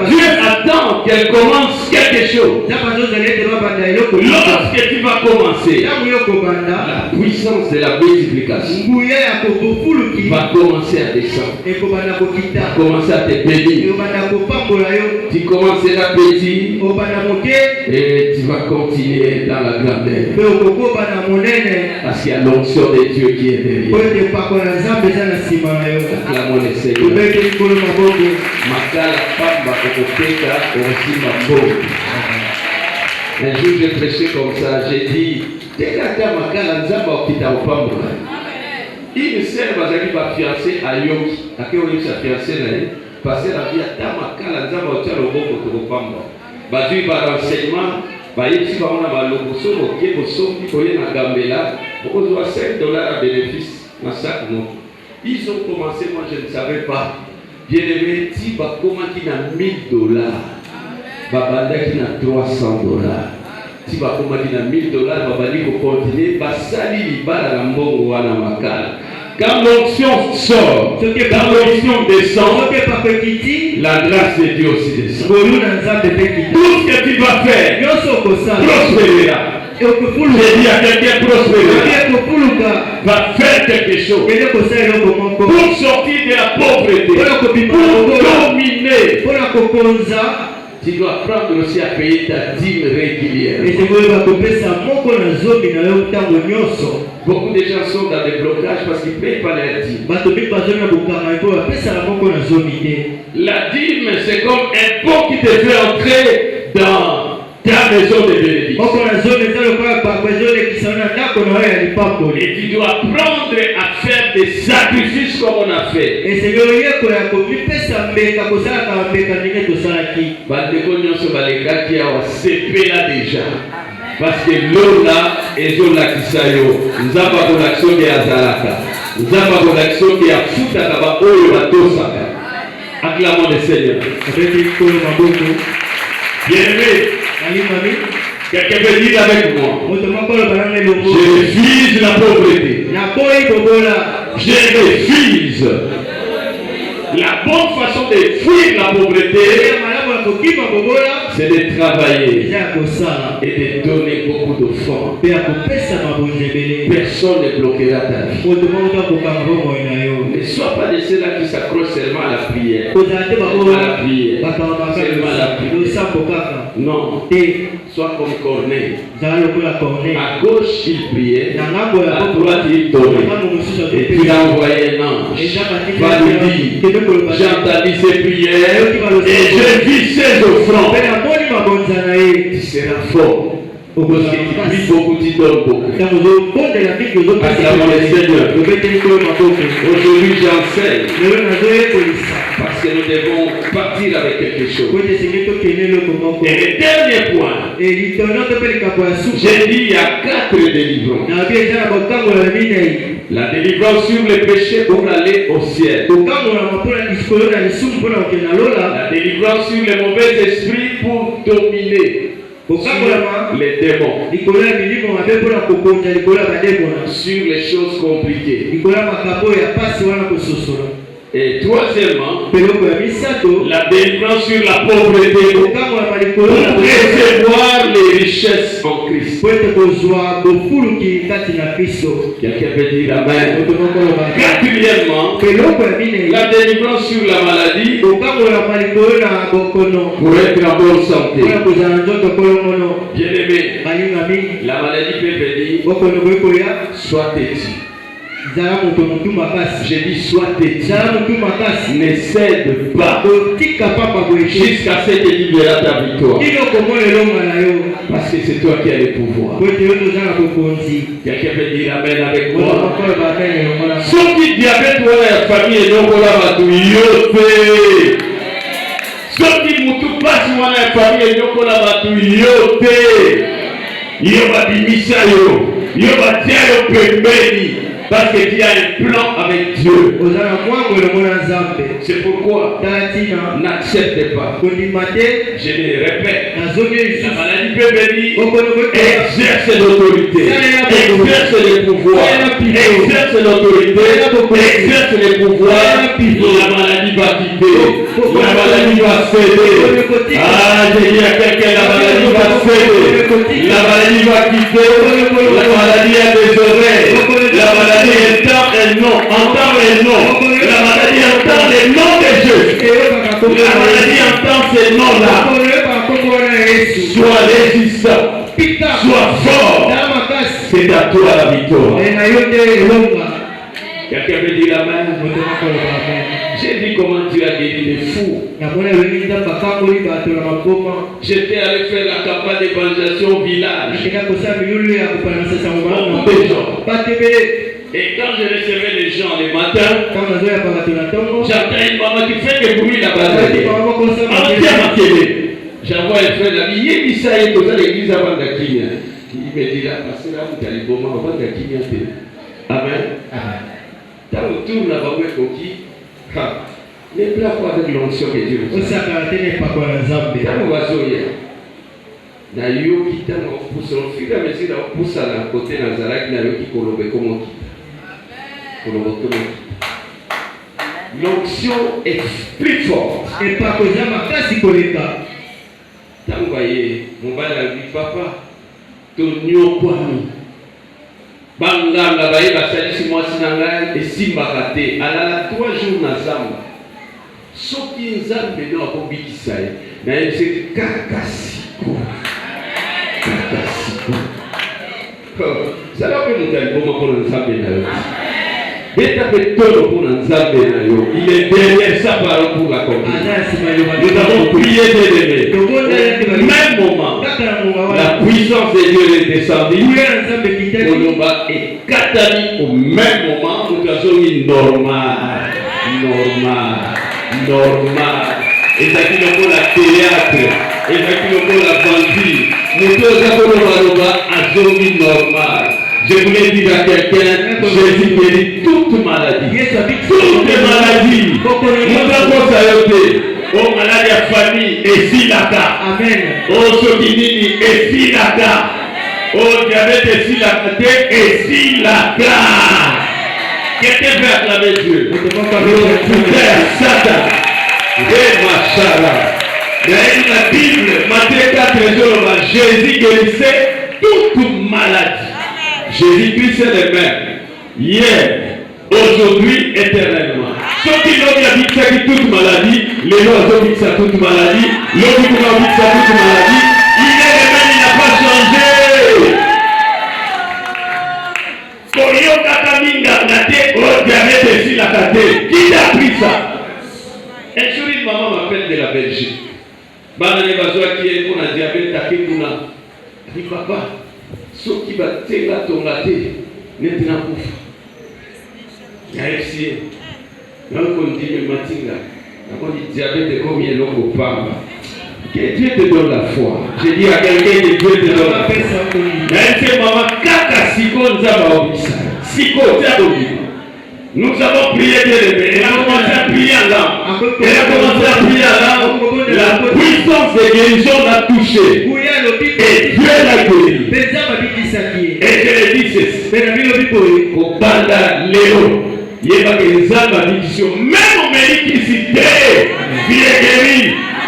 Dieu attend qu'elle commence quelque chose. Lorsque tu vas commencer, la puissance de la multiplication va commencer à descendre. Va commencer à te bénir. Tu commenceras petit et tu vas continuer dans la grandeur. Parce qu'il y a l'onction de Dieu qui est derrière. Acclamons le Seigneur. Makala pamba okopeka osimba mboka. Un jour j'ai prêché comme ça, j'ai dit tekata makala nzamba okita opamba. Une sœur bazali ba fiancé à Yoki, akeoyi sa fiancé na ye, passer la vie à ta makala nzamba okita loboko to opamba. Bazui ba renseignement, ba yesi ba ona ba lokoso okie bosombi koye na gambela, okozwa $5 à bénéfice na chaque mois. Ils ont commencé, moi je ne savais pas. Bien-aimé, si comment qui n'a $1000, Babanda qui n'a $300. Si comment qui n'a $1000, Babali pour continuer, Basali Libala Lambongo Wana Makala. Quand l'onction sort, quand l'onction descend, la grâce de Dieu aussi descend. Tout ce que tu vas faire, prospérera. J'ai dit à quelqu'un prospérera. Va faire quelque chose pour sortir de la pauvreté, pour dominer. Tu dois prendre aussi à payer ta dîme régulière. Beaucoup de gens sont dans des blocages parce qu'ils ne payent pas leur dîme. La dîme, c'est comme un pont qui te fait entrer dans ta maison de bénédiction. Et tu dois apprendre à faire des sacrifices comme on a fait. Parce que l'eau là est l'eau là qui s'aille. Nous avons l'action de Azaraka. Nous avons l'action de Afuta Kaba Oyo Batosaka. Acclamons le Seigneur. Bien-aimé, quelqu'un peut dire avec moi. Je refuse la pauvreté. Je refuse. La bonne façon de fuir la pauvreté, c'est de travailler et de donner beaucoup d'offrandes. Personne ne bloquera ta vie. Ne sois pas de ceux-là qui s'accrochent seulement à la prière. Seulement à la prière. Non. Sois comme Corneille. À gauche, il priait. À droite, il donnait. Et puis il a envoyé un ange. Va lui dire, j'ai entendu ses prières et j'ai vu ses offrandes. Tu seras fort. Parce que tu pries beaucoup, tu donnes beaucoup. Acclamons le Seigneur. Aujourd'hui, j'enseigne. Parce que nous devons partir avec quelque chose. Et le dernier point, j'ai dit il y a 4 délivrances. La délivrance sur le péché pour aller au ciel. La délivrance sur les mauvais esprits pour dominer les démons. Sur les choses compliquées. Et troisièmement, la délivrance sur la pauvreté pour recevoir les richesses en Christ. Quelqu'un peut dire amen. Quatrièmement, la délivrance sur la maladie pour être en bonne santé. Bien-aimé, la maladie peut venir, soit têtu. J'ai dit sois têtu. Ne cède pas jusqu'à ce que tu verras ta victoire. Parce que c'est toi qui as le pouvoir. Quelqu'un peut dire amen avec moi. Ceux qui diabète ou la famille et non pour la batouille. Ceux qui moutou passe ou la famille et non pour la batouille. Yo va dimisa yo. Yo va tia yo pembeni. Parce que tu as un plan avec Dieu. C'est pourquoi n'accepte pas. Je le répète. La maladie peut venir. Exerce l'autorité. Exerce le pouvoir. Exerce l'autorité. Exerce le pouvoir. La maladie va quitter. La maladie va céder. Ah, j'ai dit à quelqu'un, la maladie va céder. La maladie va quitter. La maladie a des oreilles. La maladie entend un nom, entend un nom. La maladie entend le nom de Dieu. La maladie entend ce nom-là. Sois résistant, sois fort. C'est à toi la victoire. Quelqu'un veut dire amen. J'ai vu comment tu as guéri les fous. J'étais allé faire la campagne d'évangélisation au village. Et quand je recevais les gens le matin, j'entends une maman qui fait des bruits là-bas. J'envoie un frère là, il y a ça et tout ça, l'église avant d'Akinia. Il me dit là, parce que là, vous allez bon avant d'Akinia. Amen. Dans le tour là-bas, vous êtes qui? Ne plains pas avec l'onction que Dieu vous a. Na yo kita na pousse on fil à mesure na pousse à la côté na zalaki na yo ki kolobe comme kita. L'onction est plus forte. Et pas que ça ma kasi koleka. Tango voyez mon bala dit papa ton nyo kwani. Banganga baye basalisi mwasi na ngai esimba kate alala 3 jours na zamba. Soki nzambe no akobikisa ye na ye c'est kakasiko. Ça va nous dire comment on s'appelle. Il est derrière sa parole pour l'accomplir. Nous avons prié de même moment, la puissance de Dieu est descendue. Et Katani, au même moment, nous avons une normal. Et ça qui nous faut la théâtre. Et ça qui nous faut la bandit. Nous tous avons un zombie normal. Je voulais dire à quelqu'un, Jésus guérit toute maladie. Toutes les maladies. Nous avons salué. Oh, maladie à famille, et si la cas. Amen. Oh, Sokinini, et si la cas. Oh, diabète, et si la cas. Et si la cas. Quelqu'un peut acclamer Dieu. Satan. Et Machala. Dans la Bible, Matthieu 4, Jésus guérissait toute maladie. Jésus-Christ est le même. Hier, aujourd'hui, éternellement. Ceux qui n'ont pas dit ça toute maladie, les gens ont dit ça toute maladie, l'autre qui ont dit ça toute maladie, il est le même, il n'a pas changé. Koyo Kakaminga, Nate, oh, diabète ici, la kate. Qui a pris ça? Un jour, une maman m'appelle de la Belgique. Banane Bazoa qui est pour la diabète, Takekuna. Elle dit, papa, ceux qui battent la tongate, n'est pas pour. Il y a essayé. Quand on dit le matin, quand on dit diabète, combien l'on peut pas. Que Dieu te donne la foi. Je dis à quelqu'un que Dieu te donne la foi. Elle dit, maman, kaka siko nzaba obisa. Siko, nous avons prié Dieu. Elle a commencé à prier en langue. Elle a commencé à prier en langue. La puissance de guérison l'a touché. Et Dieu l'a guéri. Et je le dis ceci. Au Banda Léo. Il y a des âmes même au médicité, qui est guéri.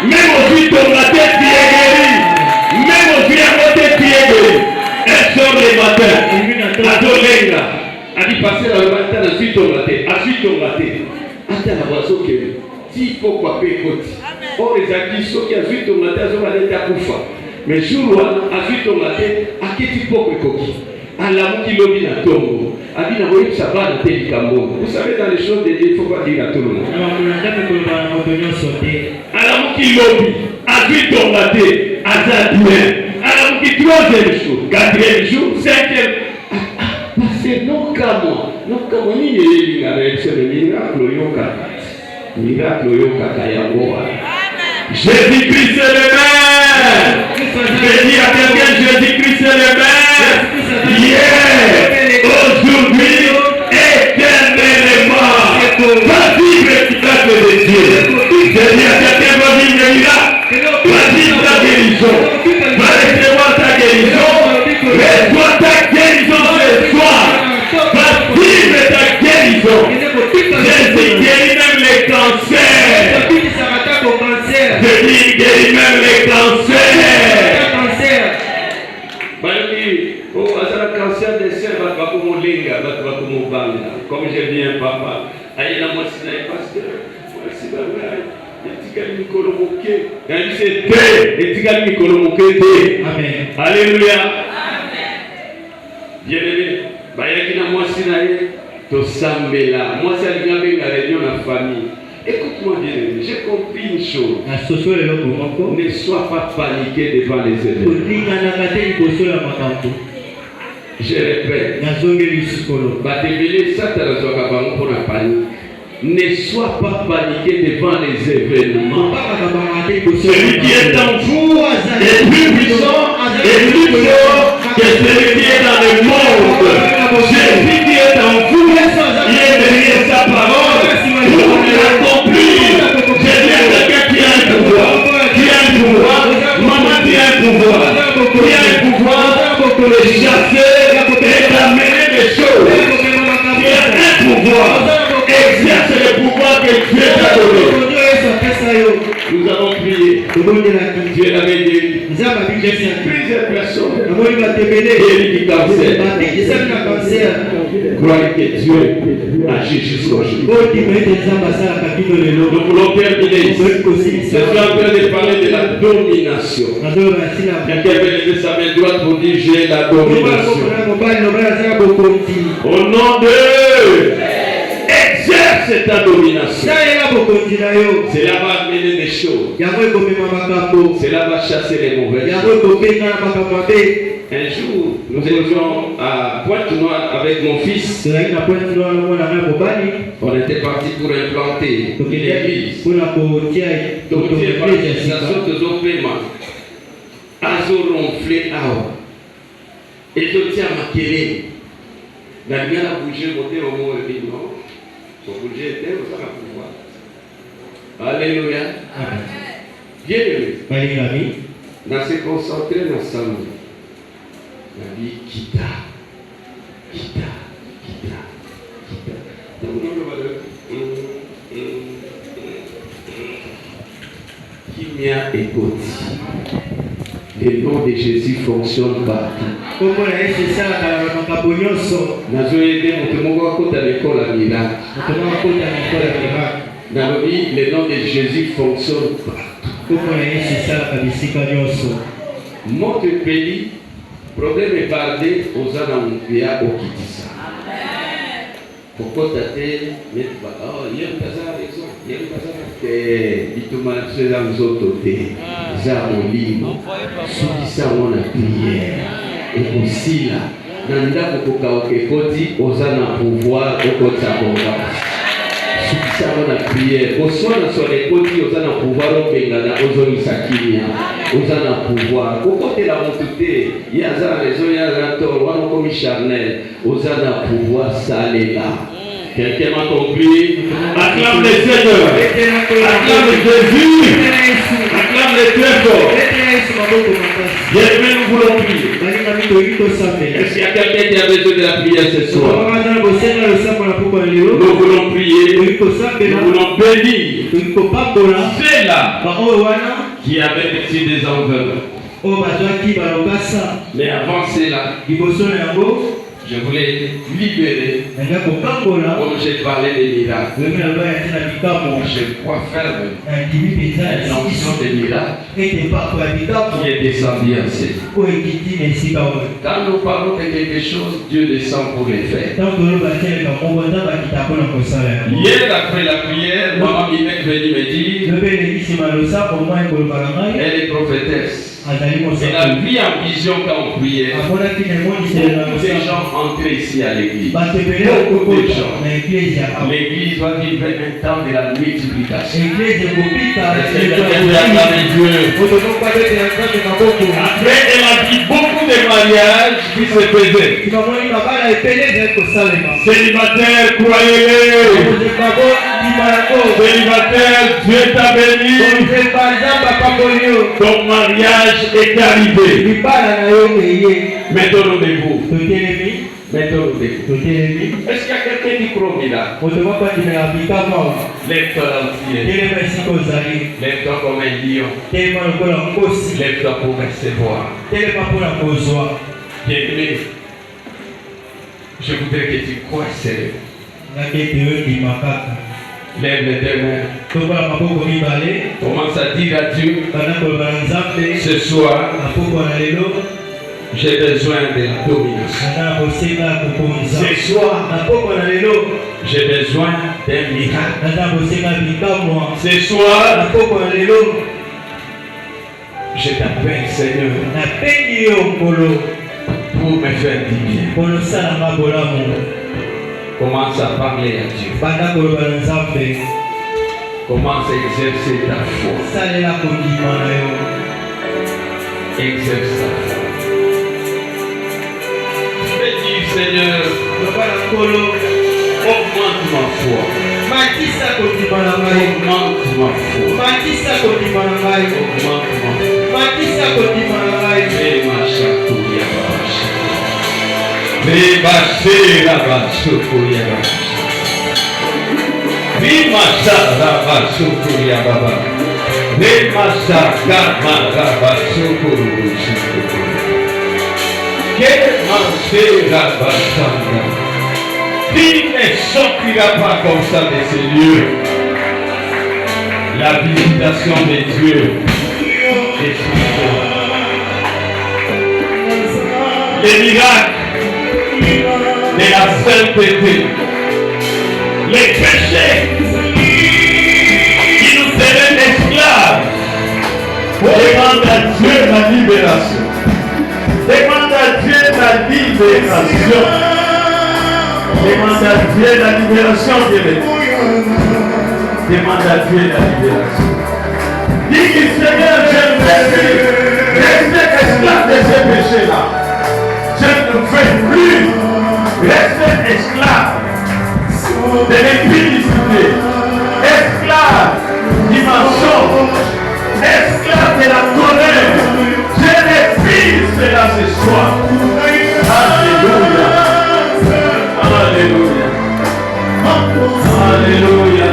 Même au huit de la tête, qui est guéri. Même au huit de la tête, qui est guéri. Elle sort le matin. À Dolenga. Elle dit passer le matin à suite de la tête. À suite de la tête. Attends la voiture qui est. Si faut quoi payer côté. Or les acquis sont qui a suite de la tête, ils ont aller à Koufa. Mais jour où à suite de la tête, à qui tu peux coquille. À la qui lobby na tombo. À dit na voyez ça va dans tel cambo. Vous savez dans les choses de Dieu, il ne faut pas dire à tout le monde. À la qui lobby, à suite de la tête, à Zadouin. À la qui troisième jour, quatrième jour, cinquième. Parce que non comme ni il y a le miracle yoka. Miracle yoka kayaboa. Jésus-Christ est le même. Je dis à quelqu'un, Jésus-Christ est le même. Hier, aujourd'hui, éternellement. Vas-y, prédicateur de Dieu. Je dis à quelqu'un, vas-y, vas-y, ta guérison. Va recevoir ta guérison. Reçois ta guérison ce soir. Va vivre ta guérison. Jésus guérit même les cancers. Je dis, guérit même les cancers. Cancer des seins, comme je dis un papa, aïe la moitié n'est pas c'est alléluia. Bien-aimé, moi c'est la réunion de la famille. Écoute-moi bien, j'ai compris une chose. Ne sois pas paniqué devant les événements. Je répète. Ne sois pas paniqué devant les événements. Celui qui est en vous est plus puissant et plus fort que celui qui est dans le monde. Celui qui est en vous, il est derrière sa parole pour l'accomplir. Je dis à quelqu'un qui a un pouvoir, maman qui a un pouvoir, pour les chasser et d'amener des choses. Qui a un pouvoir. Exerce le pouvoir que Dieu t'a donné. Nous avons prié. Dieu l'avait guéri. J'ai vu plusieurs personnes guéries du cancer. Croyez que Dieu agit jusqu'aujourd'hui. Nous voulons terminer. Je suis en train de parler de la domination. Quelqu'un veut lever sa main droite pour dire j'ai la domination. Au nom de exerce ta domination. Cela va amener des choses. Cela va chasser les mauvaises choses. Un jour, nous étions à Pointe-Noire avec mon fils. On était parti pour implanter une église. Donc, il est parti à sorte de paiement. Azo ronflé awa. Et je tiens à ma kélé. La lumière a bougé, monté au mot et non. Son bouger était au sein à pouvoir. Alléluia. Bien-aimé. Dans se concentrer ensemble. La vie quitta. Qui Kimia et Koti. Le nom de Jésus fonctionne partout. Nazoyede mutumoko akota l'école à miracle. Le nom de Jésus fonctionne partout. Mon pays, problème est bardé aux Anamouya au Kitissa. Pourquoi t'as été, mais oh, il y a un bazar avec ça, il y a un bazar avec il te m'a fait dans les autres côtés, ça mon livre, sous ça on a prière, et aussi là, nanda kukuka okekoti, osana pouvoir, okota bonga. Sous ça on a prière, osana sur les côtés, osana pouvoir, okengana, ozoni sakimia, osana pouvoir, kokote la montée, il y a ça raison, il y a ça tort, on a commis charnel, osana pouvoir, ça est là. Quelqu'un m'a compris. Acclame le Seigneur. Acclame Jésus. Acclame le très fort. Bienvenue, nous voulons prier. Est-ce qu'il y a quelqu'un qui a besoin de la prière ce soir? Nous voulons prier. Nous voulons bénir. C'est là qui avait reçu des enveloppes. Mais avant cela, je voulais libérer, comme j'ai parlé des miracles. Je crois faire une onction de miracles qui est descendue en ces. Quand nous parlons de quelque chose, Dieu descend pour les faire. Hier, après la prière, maman Mimette venue me dire, elle est prophétesse. Elle a vu en vision quand on priait. Beaucoup de gens entraient ici à l'église. Beaucoup de gens. L'église doit vivre un temps de la multiplication. Après, elle a dit beaucoup de mariages qui se faisaient. Célibataire, croyez-le. Célibataire, Dieu t'a béni. Ton mariage est arrivé. Mettons-nous-vous. Mettons-nous. Est-ce qu'il y a quelqu'un qui croit là? Lève-toi l'entier. Lève-toi comme un lion. Lève-toi pour recevoir. Bien-aimé, je voudrais que tu crois sérieux. Lève les deux mains. Commence à dire à Dieu, ce soir, j'ai besoin de la domination. Ce soir, j'ai besoin d'un miracle. Ce soir, je t'appelle Seigneur pour me faire du bien. Commence à parler à Dieu. Commence à exercer ta foi. Exerce ta foi. Je vais dire, Seigneur, augmente ma foi. Augmente ma foi. Qui ne sortira pas comme ça de ces lieux? La visitation de Dieu est sur toi. Les miracles de la sainteté, les péchés qui nous tenaient esclaves. Demande à Dieu la libération. Demande à Dieu la libération. Demande à Dieu la libération, bien-aimé. Demande à Dieu la libération. Dis que Seigneur, je veux rester esclave de ces péchés-là. Je ne veux plus rester esclave de l'impudicité, esclave du mensonge, esclave de la colère. Je refuse cela ce soir. Alléluia. Alléluia. Alléluia.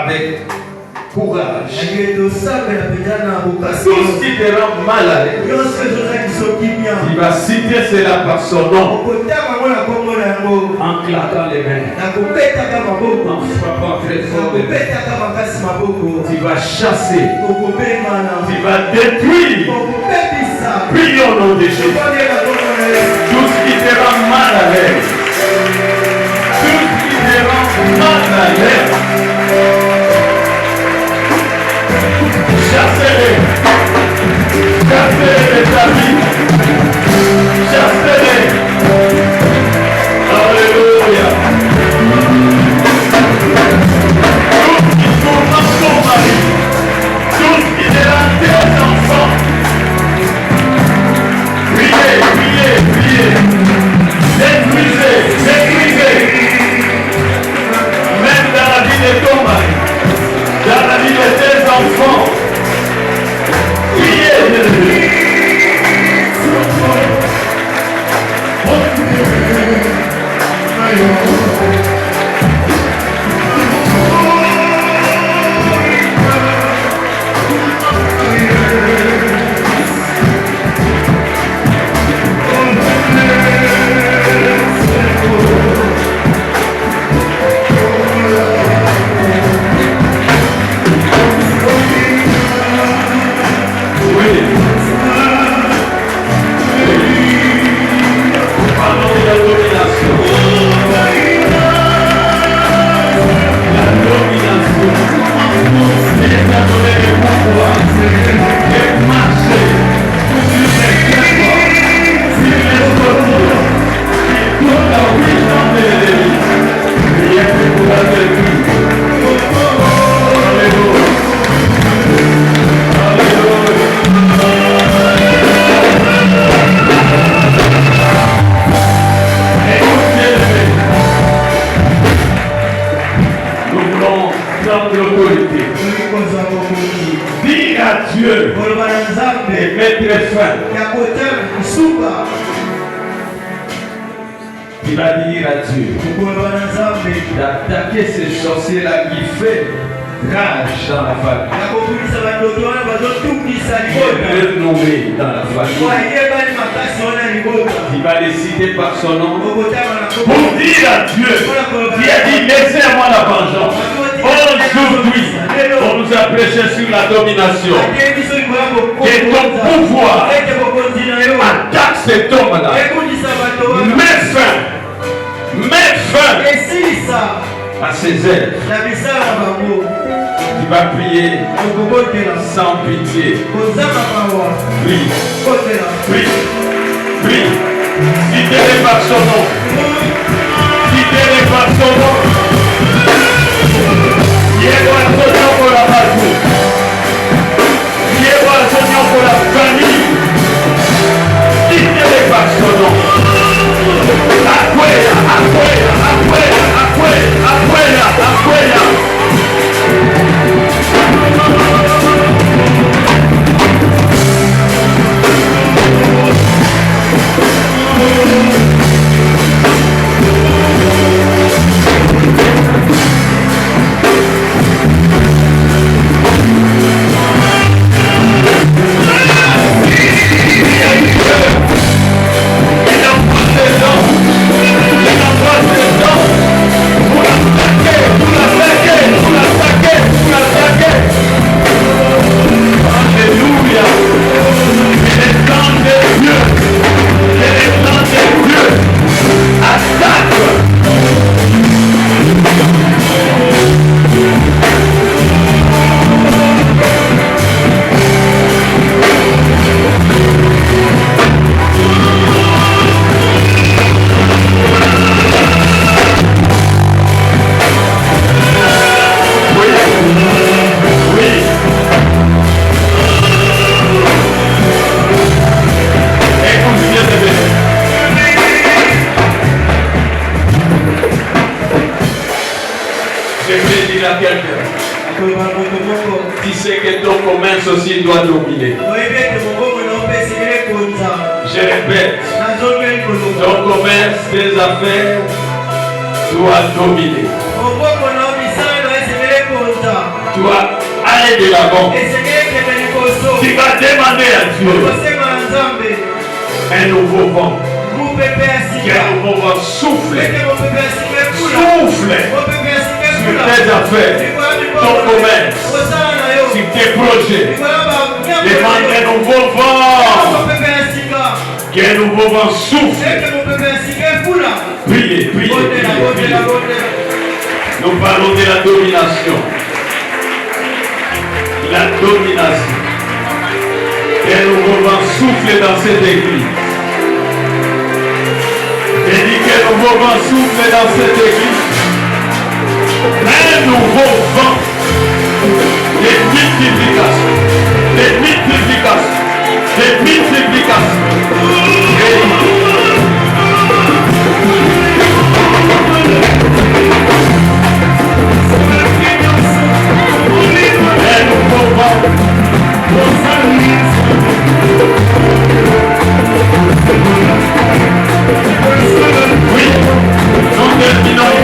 avec courage. Tout ce qui te rend mal à l'aise, il va citer cela par son nom, en claquant les mains, en frappant très fort les mains. Tu vas chasser, tu vas détruire. Prions au nom de Jésus. Tout ce qui te rend mal à l'aise, tout ce qui te rend mal à l'aise, chassez-les. Chassez-les de ta vie. Chassez-les. Alléluia. Tout ce qui tourmente ton mari, tout ce qui dérange tes enfants, priez, priez, priez. Détruisez, détruisez. Même dans la vie de ton mari, dans la vie de tes enfants. Priez, Jésus. Il va dire à Dieu d'attaquer ces sorciers-là qui fait rage dans la famille. Il est nommé dans la famille. Il va les citer par son nom pour dire à Dieu qui a dit laissez-moi la vengeance. Aujourd'hui, on nous a prêché sur la domination. Que ton pouvoir attaque cet homme-là. Mets fin à ses œuvres. Tu vas prier sans pitié. Prie, prie, prie. Citez-les par son nom. Citez-les par son nom. Diego al Señor por la barco. Diego al Señor por la famille. Citez-les par son nom. Afuera, afuera, afuera, afuera, afuera, afuera. Tu sais que ton commerce aussi doit dominer. Je répète, ton commerce, tes affaires doivent dominer. Tu vas aller de l'avant. Tu vas demander à Dieu un nouveau vent. Un nouveau vent souffle. Souffle sur tes affaires, ton commerce, sur tes projets. Demande un nouveau vent. Qu'un nouveau vent souffle. Priez, priez, priez. Nous parlons de la domination. La domination. Qu'un nouveau vent souffle dans cette église. Et dit qu'un nouveau vent souffle dans cette église. Un nouveau vent de multiplication. De multiplication. De multiplication. Un nouveau vent. Oui, nous terminons.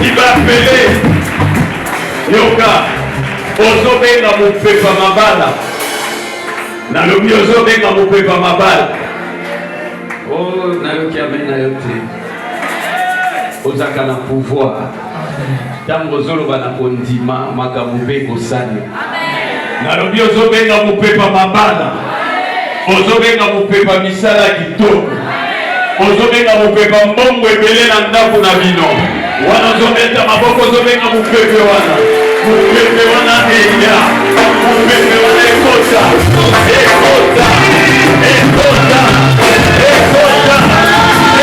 Il va appeler Yoka ozobenga mopepa mabala nalobi ozobenga mopepa mabala oh nayoki amena yo te ozaka na pouvoir ntango ozoloba na kondima makambo mpe ekosala nalobi ozobenga mopepa mabala ozobenga mopepa misala kitoko ozobenga mopepa mbongo ebele na ndako na bino wana ozobeta maboko ozobenga mopepe wana eya mopepe wana ekota ekota ekota ekota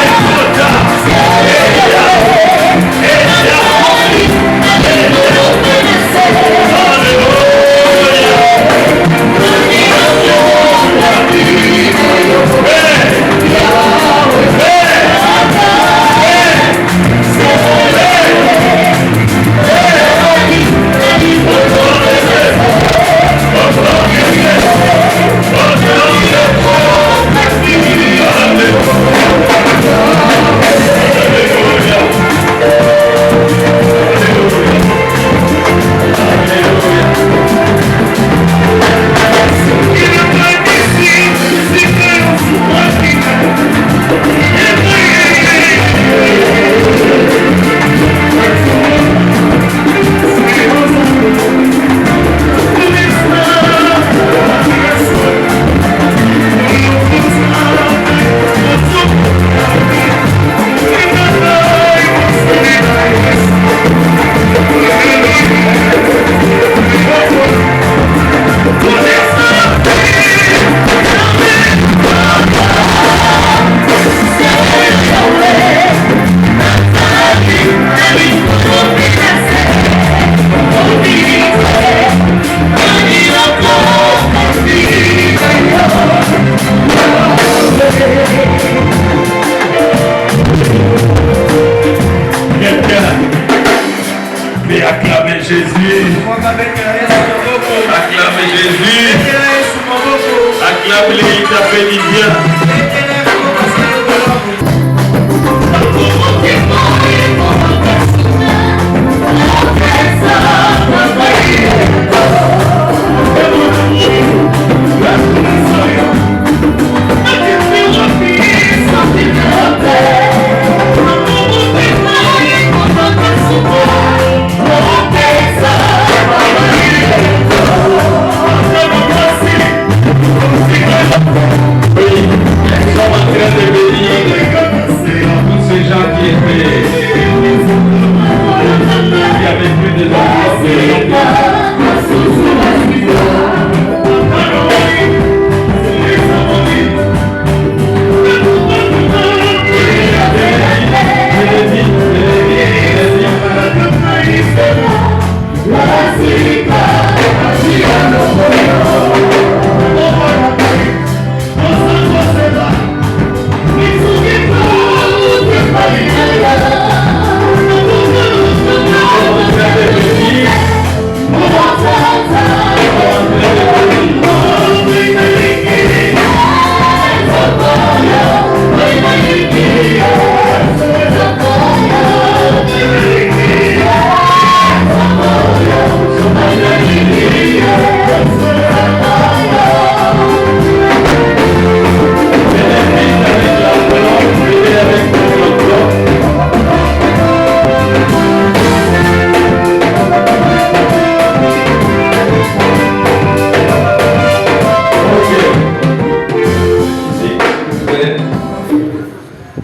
ekota eya eya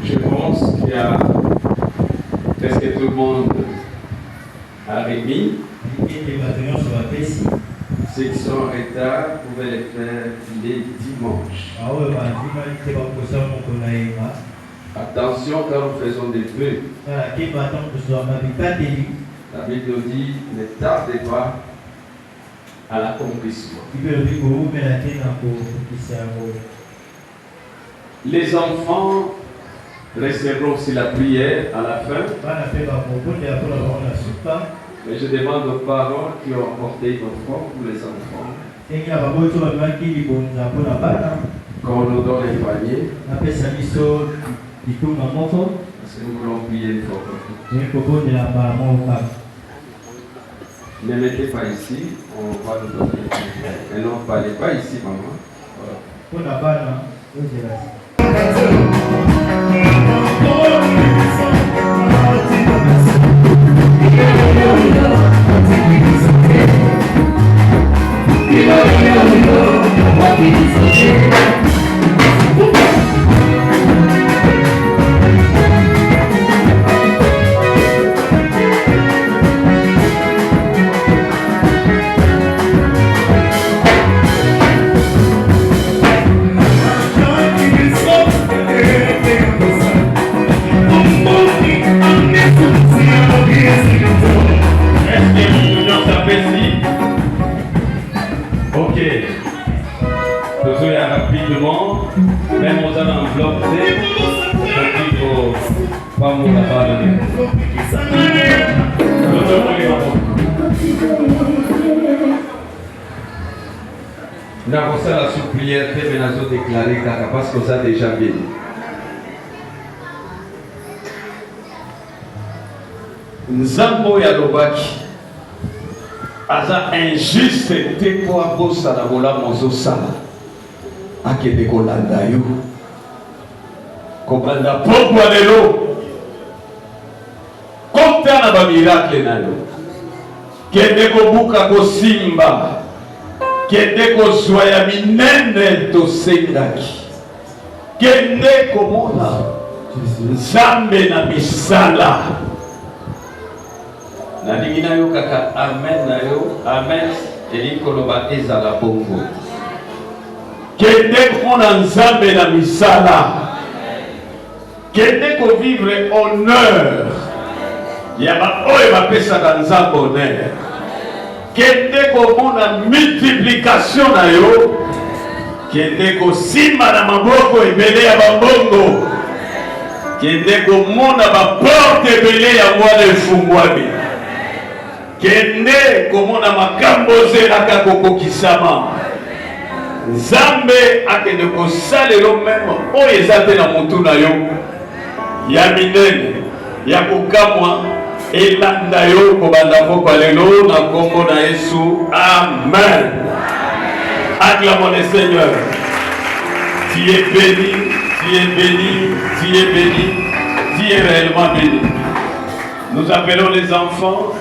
Je pense qu'il y a presque tout le monde a remis. Ceux qui sont en retard pouvaient les faire les dimanches. Attention quand nous faisons des vœux. La Bible nous dit ne tardez pas à l'accomplissement. Les enfants recevront aussi la prière à la fin. Mais je demande aux parents qui ont apporté une offrande pour les enfants qu'on nous donne un panier. Parce que nous voulons prier une fois pour tout. Ne mettez pas ici, on va nous donner. Et non, parlez pas ici, maman. Voilà. Même aux enveloppes, il faut pas mourir là-bas. Nous avons fait la sous-prière, mais nous avons déclaré parce qu'on a déjà béni. Nzambo ya lobaki aza injuste te po abosana bolamu ozosala akende kolanda yo kobanda pokwa lelo kotana bamiracle na yo kende kobuka kosimba kende kozwa ya minene tosengaki kende komona Nzambe na misala nalingi na yo kaka amen na yo amen elingi koloba ezala bongo kende komona Nzambe na misala kende kovivre honneur ya baoyo bapesaka Nzambe honneur kende komona multiplication na yo kende kosimba na maboko ebele ya bambongo kende komona baporte ebele ya mwana efungwami kende komona makambo ozelaka kokokisama Nzambe akende kosalelo meme oyo eza te na motu na yo ya minene ya kokamwa elanda yo kobanda pokwa lelo na kombo na Yesu amen. Acclamons le Seigneur. Tu es béni, tu es béni, tu es béni, tu es réellement béni. Nous appelons les enfants.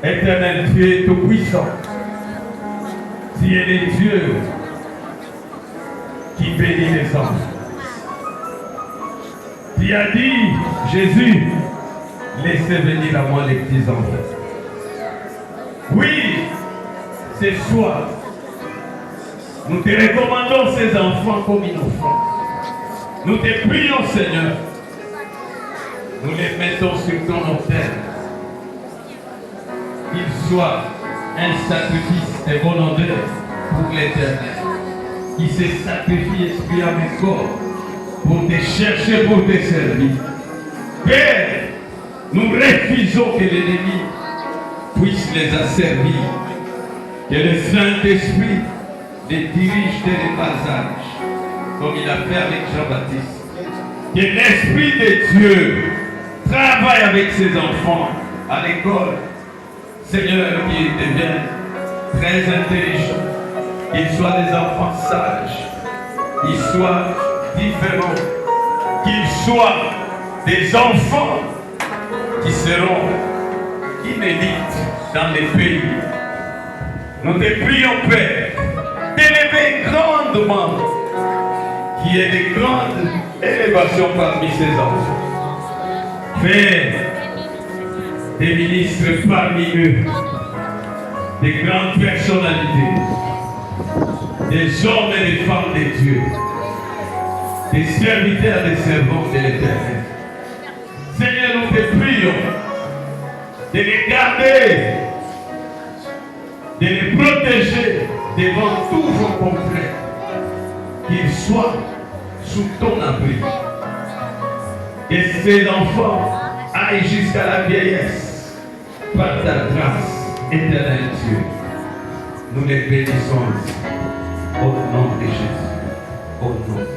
Éternel, tu es tout puissant. Tu es le Dieu qui bénit les enfants. Tu qui a dit, Jésus, laissez venir à moi les petits enfants. Oui, ce soir, nous te recommandons ces enfants comme innocents. Nous te prions, Seigneur. Nous les mettons sur ton autel. Qu'ils soient un sacrifice de bonne odeur pour l'Éternel. Qui se sacrifie esprit avec corps pour te chercher, pour te servir. Père, nous refusons que l'ennemi puisse les asservir. Que le Saint-Esprit les dirige dès le bas âge, comme il a fait avec Jean-Baptiste. Que l'Esprit de Dieu travaille avec ses enfants à l'école. Seigneur, qu'ils deviennent très intelligents, qu'ils soient des enfants sages, qu'ils soient différents, qu'ils soient des enfants qui seront inédites dans les pays. Nous te prions, Père, d'élever grandement, qu'il y ait de grandes élévations parmi ces enfants. Fais des ministres parmi eux, des grandes personnalités, des hommes et des femmes de Dieu, des serviteurs et des servantes de l'Éternel. Seigneur, nous te prions de les garder, de les protéger devant tous vos confrères, qu'ils soient sous ton abri. Que ces enfants aillent jusqu'à la vieillesse par ta grâce, éternel Dieu. Nous les bénissons au nom de Jésus. Au nom de Jésus.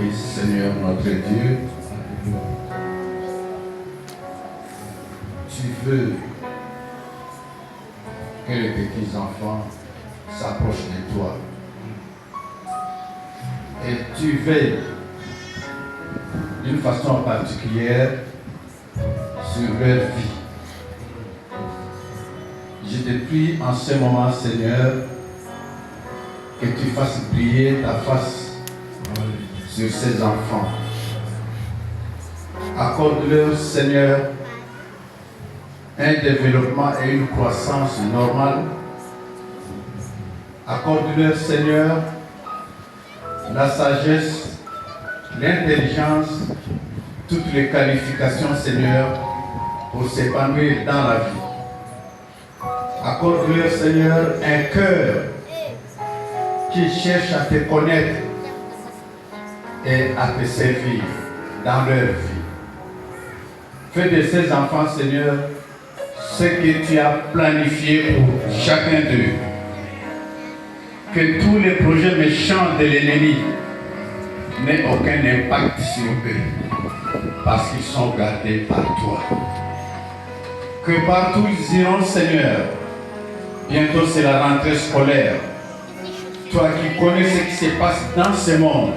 Et Seigneur notre Dieu, tu veux que les petits enfants s'approchent de toi. Et tu veilles d'une façon particulière sur leur vie. Je te prie en ce moment, Seigneur, que tu fasses briller ta face sur ces enfants. Accorde-leur, Seigneur, un développement et une croissance normale. Accorde-leur, Seigneur, la sagesse, l'intelligence, toutes les qualifications, Seigneur, pour s'épanouir dans la vie. Accorde-leur, Seigneur, un cœur qui cherche à te connaître et à te servir dans leur vie. Fais de ces enfants, Seigneur, ce que tu as planifié pour chacun d'eux. Que tous les projets méchants de l'ennemi n'aient aucun impact sur eux, parce qu'ils sont gardés par toi. Que partout ils iront, Seigneur, bientôt c'est la rentrée scolaire. Toi qui connais ce qui se passe dans ce monde,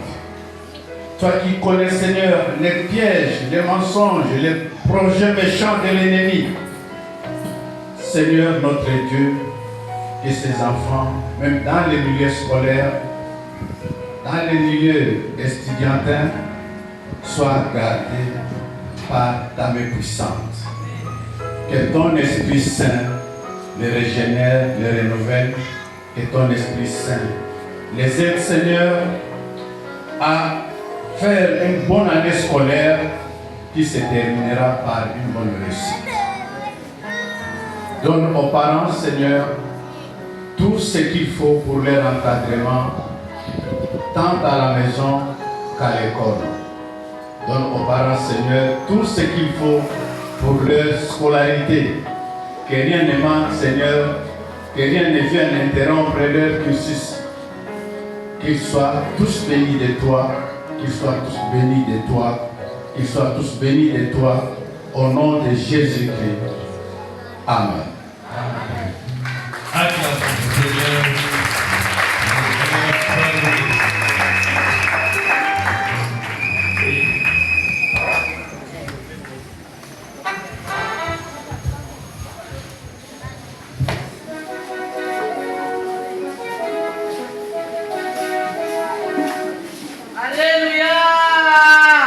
toi qui connais, Seigneur, les pièges, les mensonges, les projets méchants de l'ennemi. Seigneur notre Dieu, que ces enfants, même dans les milieux scolaires, dans les milieux estudiantins, soient gardés par ta main puissante. Que ton Esprit Saint les régénère, les renouvelle, que ton Esprit Saint les aide, Seigneur, à faire une bonne année scolaire qui se terminera par une bonne réussite. Donne aux parents, Seigneur, tout ce qu'il faut pour leur encadrement, tant à la maison qu'à l'école. Donne aux parents, Seigneur, tout ce qu'il faut pour leur scolarité. Que rien ne manque, Seigneur, que rien ne vienne interrompre leur cursus. Qu'ils soient tous bénis de toi, qu'ils soient tous bénis de toi, qu'ils soient tous bénis de toi, au nom de Jésus-Christ. Amen. Amen. Acclamons le Seigneur. Alléluia.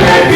Let's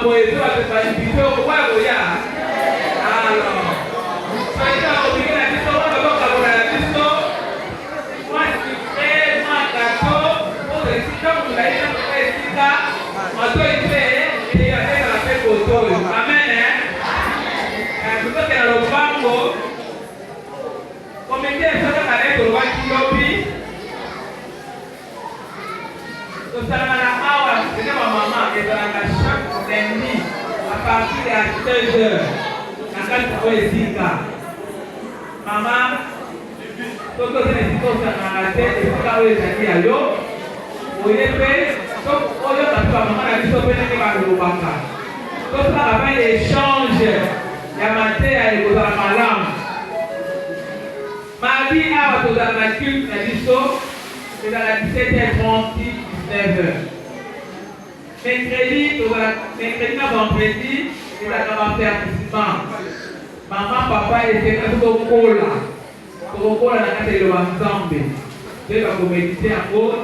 poésie, on va inviter au roi Goya. Alors, soyez là, au milieu de la question, on va voir la question. Moi, je fais, moi, gâteau, pour les cités, vous allez faire les cités, on doit y faire, et il y a la fête au dos. Amen, hein? Je veux que le banco, comme il y a un certain année pour le roi Kilobi, nous allons à la awa, c'est ma maman, et dans la chaque lundi, à partir de 16h, la carte pour les Zika. Maman, tout le monde est dans la tête, et tout le monde est à l'eau. Au lieu de faire, tout le monde a maman a dit que vous va le baka. Tout le monde a fait l'échange, il y a matin à l'école à ma langue. Mardi, à votre dans la culte, il y a du saut, c'est dans la 17h30. 9h. Mercredi, vendredi, c'est la grande participant. Maman, papa, et c'est un Tokola. Tokola, la carte de l'ensemble. C'est la comédie en haut,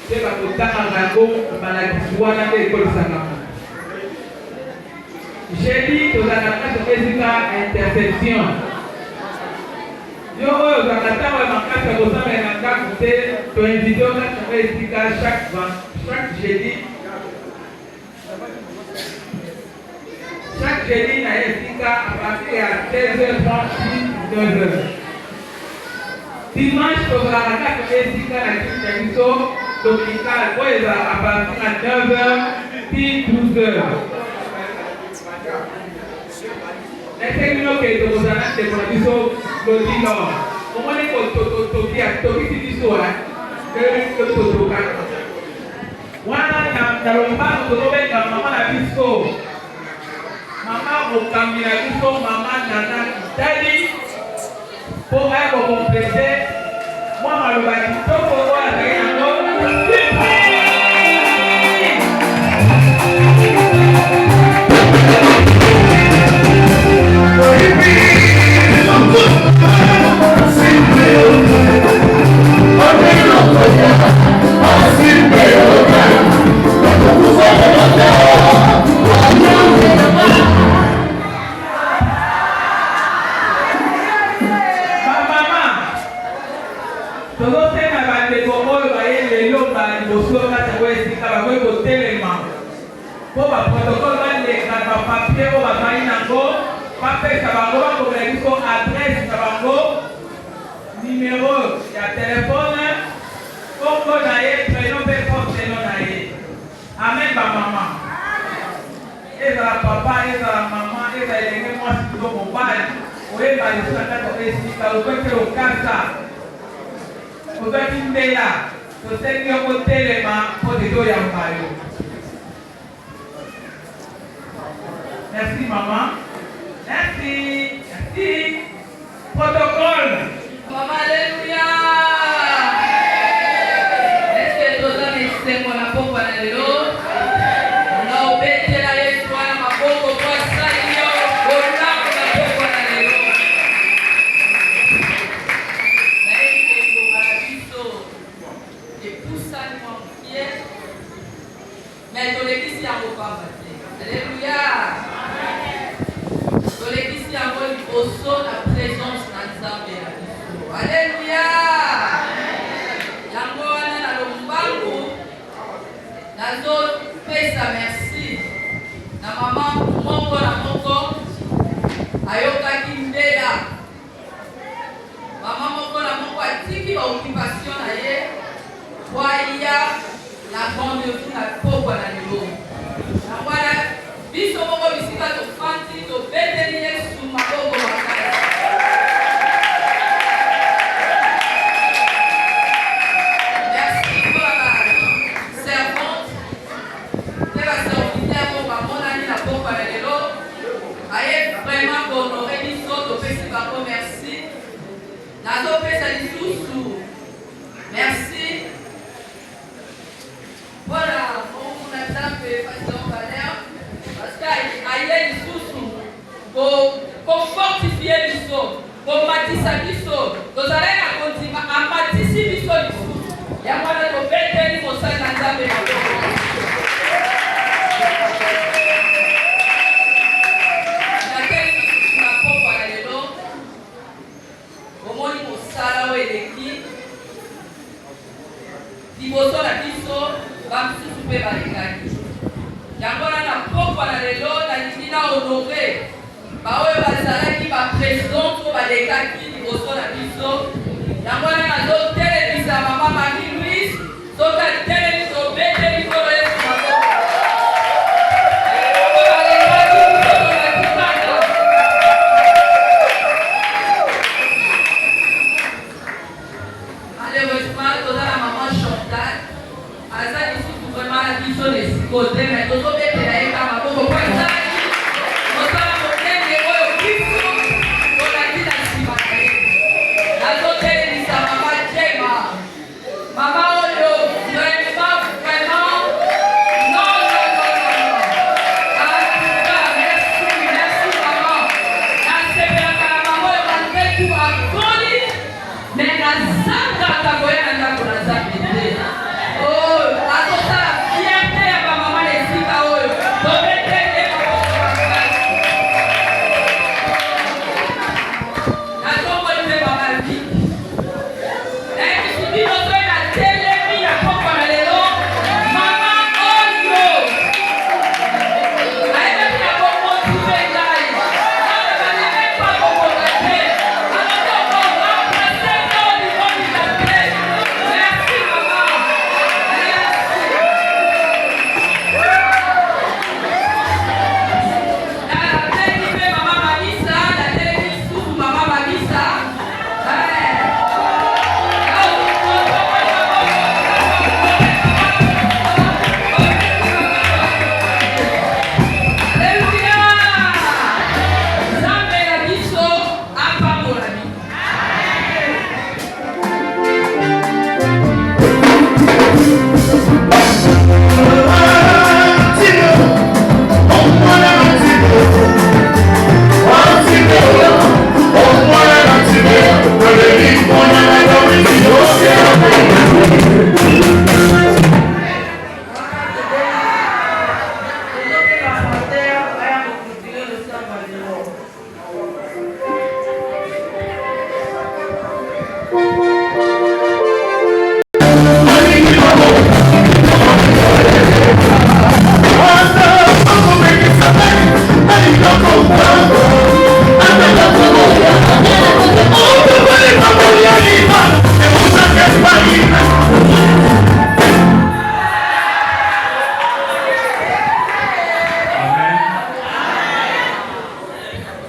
c'est la côte à Rago, maladie de l'école Sakama. Jeudi, tu as la carte de interception. Yo, tu as la carte tu as invité chaque jeudi. Chaque jeudi, à partir de 16h30, 9h. Dimanche, tu as la carte de dominical, à partir de 9h, puis 12h. Les techniques que vous avez développées sont le dimanche. Comment est-ce que tu as dit ça? Que tu as voilà, dans le bas, tu as maman la bisco. Maman, vous cambiez la bisco, maman, nana, daddy. Pour elle, vous compléter. Moi, je vais dire, tu peux voir la numéro, il y a téléphone, comme prénom, prénom. Amen, ma maman. Et la papa, et la maman, et la moi, si vous comprenez, vous voyez, ma liste, vous faites le casa. Vous faites une belle là. Vous faites que vous téléma pour des deux yampayo. Merci, maman. Merci. Merci. Protocole. Maman, alléluia. Est-ce que tous les hommes c'est mon amour pour les autres? On a obéi la l'espoir, ma pauvre pour ça, il y a au large de la pauvre pour les autres. Et pour ça, nous mais dans l'église, il y a un pas. Alléluia. Dans l'église, il y a un au son la présence d'Anzambé. Alléluia. Yango wana na lombangu nazo pesa merci na mama moko na moko ayokaki mbela mama moko na moko atiki ba occupation na ye kwaya na bande na pokwa na lelo na wala biso moko bisika tofandi tobeteli Yesu maboko makasi. Vraiment pour honorer les autres, merci. Merci. Voilà, on a tapé. liboso na biso bamisusu mpe balekaki. Yango wana na pokwa na lelo nalingi na honore baoyo bazalaki baprésident to balekaki liboso na biso. Yango wana nazotelebisa mama Marie Louise soki atelemi tobeteli nkolo Yesu maboko. Malheureusement, toza na maman Chantal aza lisusu vraiment na biso na esika te, mais tozobetela ye kaka maboko po ezalaki mosala monene oyo Kristo tolandi na nsima na ye. Nazotelelisa mama Jema, mama oyo vraiment non. Merci maman. Nasepelaka na mama oyo bandeku akoli mais nazangaka koyena ndako na Nzambe te. Azosala fierté ya bamama na esika oyo tobetele maboko makasi. Nazomoi mpe mama Viki nayebisi bino soki natelemi na pokwa na lelo mama oyo nayebaki na komotive ngai oyo baneme pa kokoka te anakokoremplace te au niveau du Japon. Merci mama. Natelemi mpe mama Malisa, natelemi lisusu mama Malisa. Alleluia! Nzambe na biso apambolami.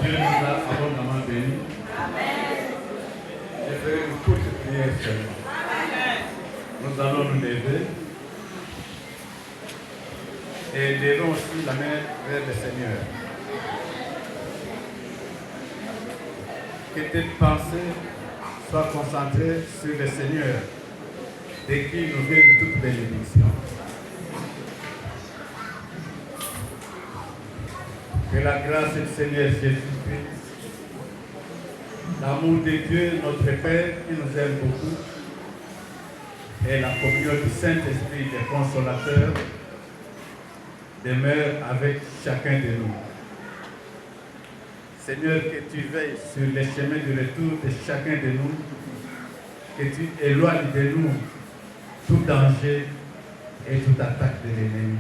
Dieu nous a abondamment bénis. Je ferai une courte prière seulement. Nous allons nous lever et levons aussi la main vers le Seigneur. Que tes pensées soient concentrées sur le Seigneur, de qui nous vient toute bénédiction. Que la grâce du Seigneur Jésus-Christ, l'amour de Dieu, notre Père, qui nous aime beaucoup, et la communion du Saint-Esprit, le Consolateur, demeure avec chacun de nous. Seigneur, que tu veilles sur les chemins du retour de chacun de nous, que tu éloignes de nous tout danger et toute attaque de l'ennemi,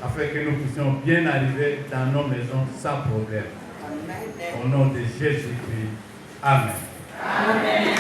afin que nous puissions bien arriver dans nos maisons sans problème. Au nom de Jésus-Christ. Amen. Amen.